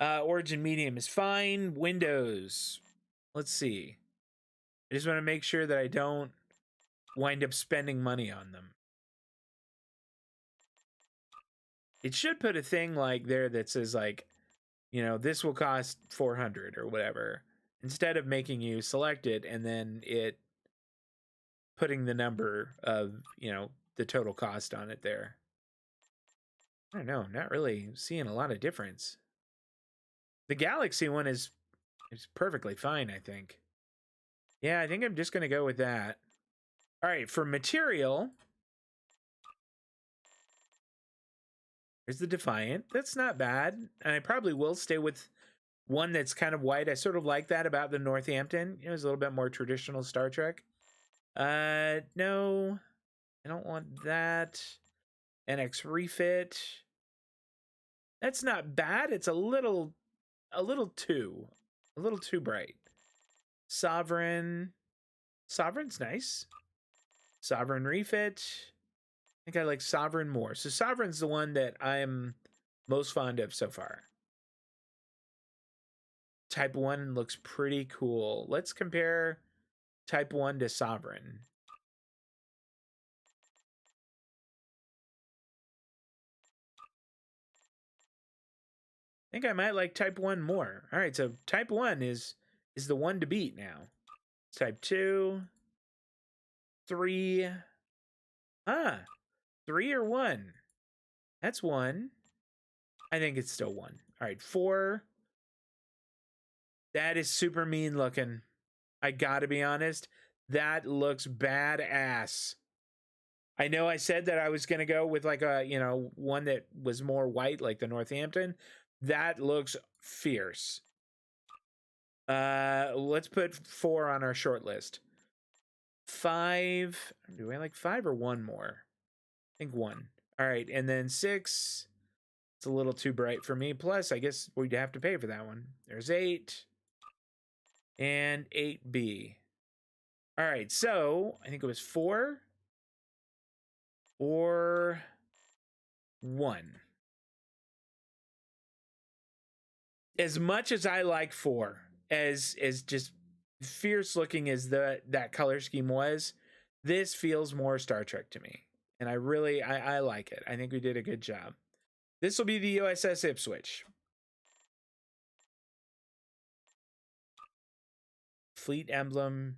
Speaker 1: origin medium is fine. Windows. Let's see. I just want to make sure that I don't wind up spending money on them. It should put a thing like there that says like, you know, this will cost 400 or whatever, instead of making you select it and then it putting the number of, you know, the total cost on it there. I don't know, not really seeing a lot of difference. The Galaxy one is perfectly fine, I think. Yeah, I think I'm just going to go with that. All right, for material, here's the Defiant. That's not bad. And I probably will stay with one that's kind of white. I sort of like that about the Northampton. It was a little bit more traditional Star Trek. No, I don't want that. NX refit. That's not bad. It's a little too bright. Sovereign. Sovereign's nice. Sovereign refit. I think I like Sovereign more. So Sovereign's the one that I'm most fond of so far. Type 1 looks pretty cool. Let's compare Type 1 to Sovereign. I think I might like Type 1 more. All right, so Type 1 is the one to beat now. Type 2, 3. 3 or 1? That's 1. I think it's still 1. All right, 4. That is super mean looking. I gotta be honest. That looks badass. I know I said that I was gonna go with like a, you know, one that was more white, like the Northampton. That looks fierce. Let's put 4 on our short list. 5. Do I like 5 or 1 more? I think 1. All right, and then 6. It's a little too bright for me. Plus, I guess we'd have to pay for that one. There's 8. And 8B. All right, so I think it was 4 or 1. As much as I like 4, as just fierce looking as that color scheme was, this feels more Star Trek to me. And I like it. I think we did a good job. This will be the USS Ipswich. Fleet emblem.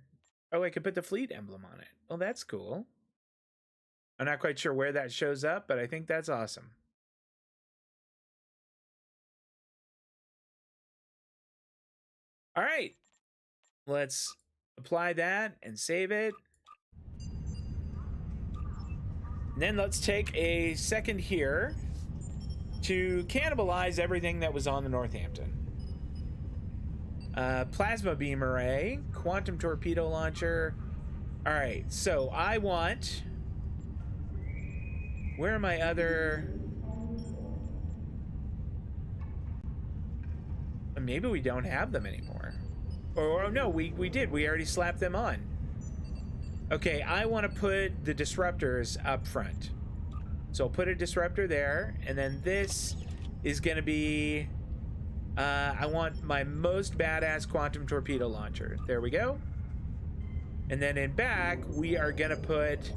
Speaker 1: Oh, I could put the fleet emblem on it. Well, that's cool. I'm not quite sure where that shows up, but I think that's awesome. All right, let's apply that and save it. And then let's take a second here to cannibalize everything that was on the Northampton. Plasma beam array, quantum torpedo launcher. All right, so I want... Where are my other... Maybe we don't have them anymore. Or no, we did. We already slapped them on. Okay, I want to put the disruptors up front. So I'll put a disruptor there, and then this is going to be... I want my most badass quantum torpedo launcher. There we go. And then in back, we are going to put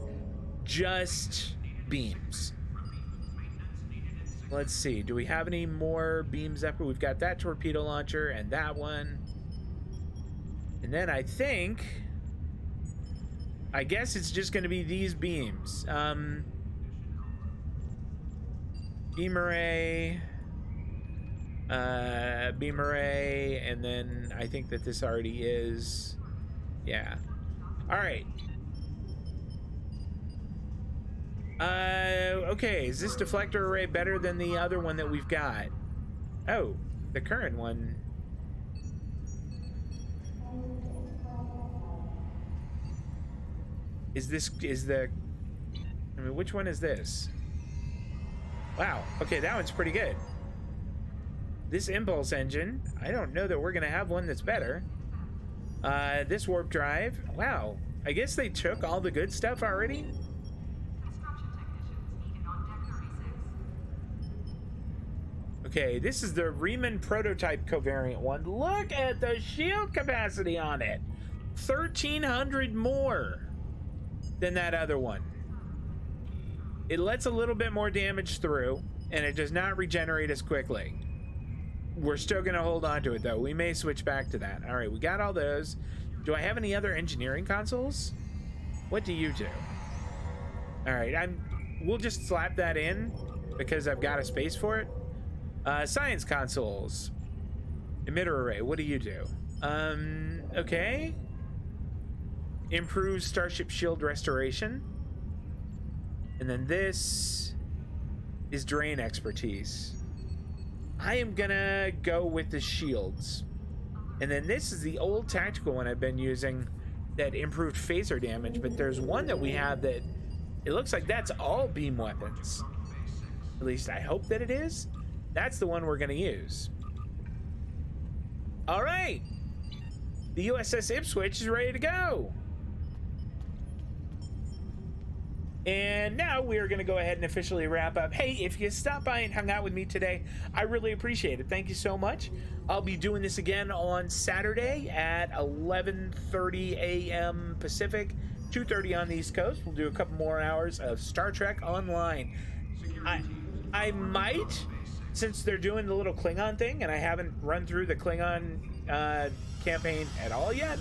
Speaker 1: just beams. Let's see. Do we have any more beams up? We've got that torpedo launcher and that one. And then I guess it's just going to be these beams. Beam array, and then I think that this already is, yeah. All right. Okay, is this deflector array better than the other one that we've got? Oh, the current one. I mean, which one is this? Wow, okay, that one's pretty good. This impulse engine, I don't know that we're gonna have one that's better. This warp drive, wow, I guess they took all the good stuff already? Okay, this is the Riemann prototype covariant one. Look at the shield capacity on it. 1,300 more than that other one. It lets a little bit more damage through, and it does not regenerate as quickly. We're still gonna hold on to it though. We may switch back to that. All right, we got all those. Do I have any other engineering consoles? What do you do? All right, we'll just slap that in because I've got a space for it. Science consoles. Emitter array, what do you do? Okay. Improves Starship Shield restoration. And then this is drain expertise. I am gonna go with the shields. And then this is the old tactical one I've been using that improved phaser damage, but there's one that we have that it looks like that's all beam weapons. At least I hope that it is. That's the one we're gonna use. All right. The USS Ipswich is ready to go. And now we are going to go ahead and officially wrap up. Hey, if you stopped by and hung out with me today, I really appreciate it. Thank you so much. I'll be doing this again on Saturday at 11:30 a.m. Pacific, 2:30 on the East Coast. We'll do a couple more hours of Star Trek Online. I might, since they're doing the little Klingon thing, and I haven't run through the Klingon campaign at all yet,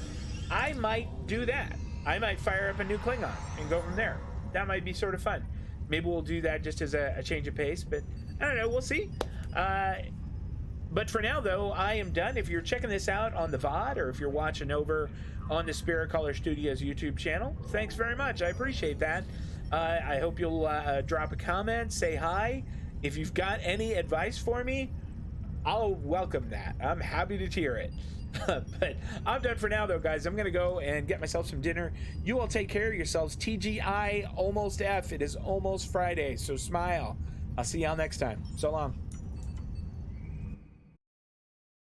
Speaker 1: I might do that. I might fire up a new Klingon and go from there. That might be sort of fun. Maybe we'll do that just as a change of pace, but I don't know, we'll see. But for now, though, I am done. If you're checking this out on the VOD, or if you're watching over on the Spirit Caller Studios YouTube channel, thanks very much. I appreciate that. I hope you'll drop a comment, say hi. If you've got any advice for me, I'll welcome that. I'm happy to hear it. But I'm done for now, though, guys. I'm going to go and get myself some dinner. You all take care of yourselves. TGI almost F. It is almost Friday, so smile. I'll see y'all next time. So long.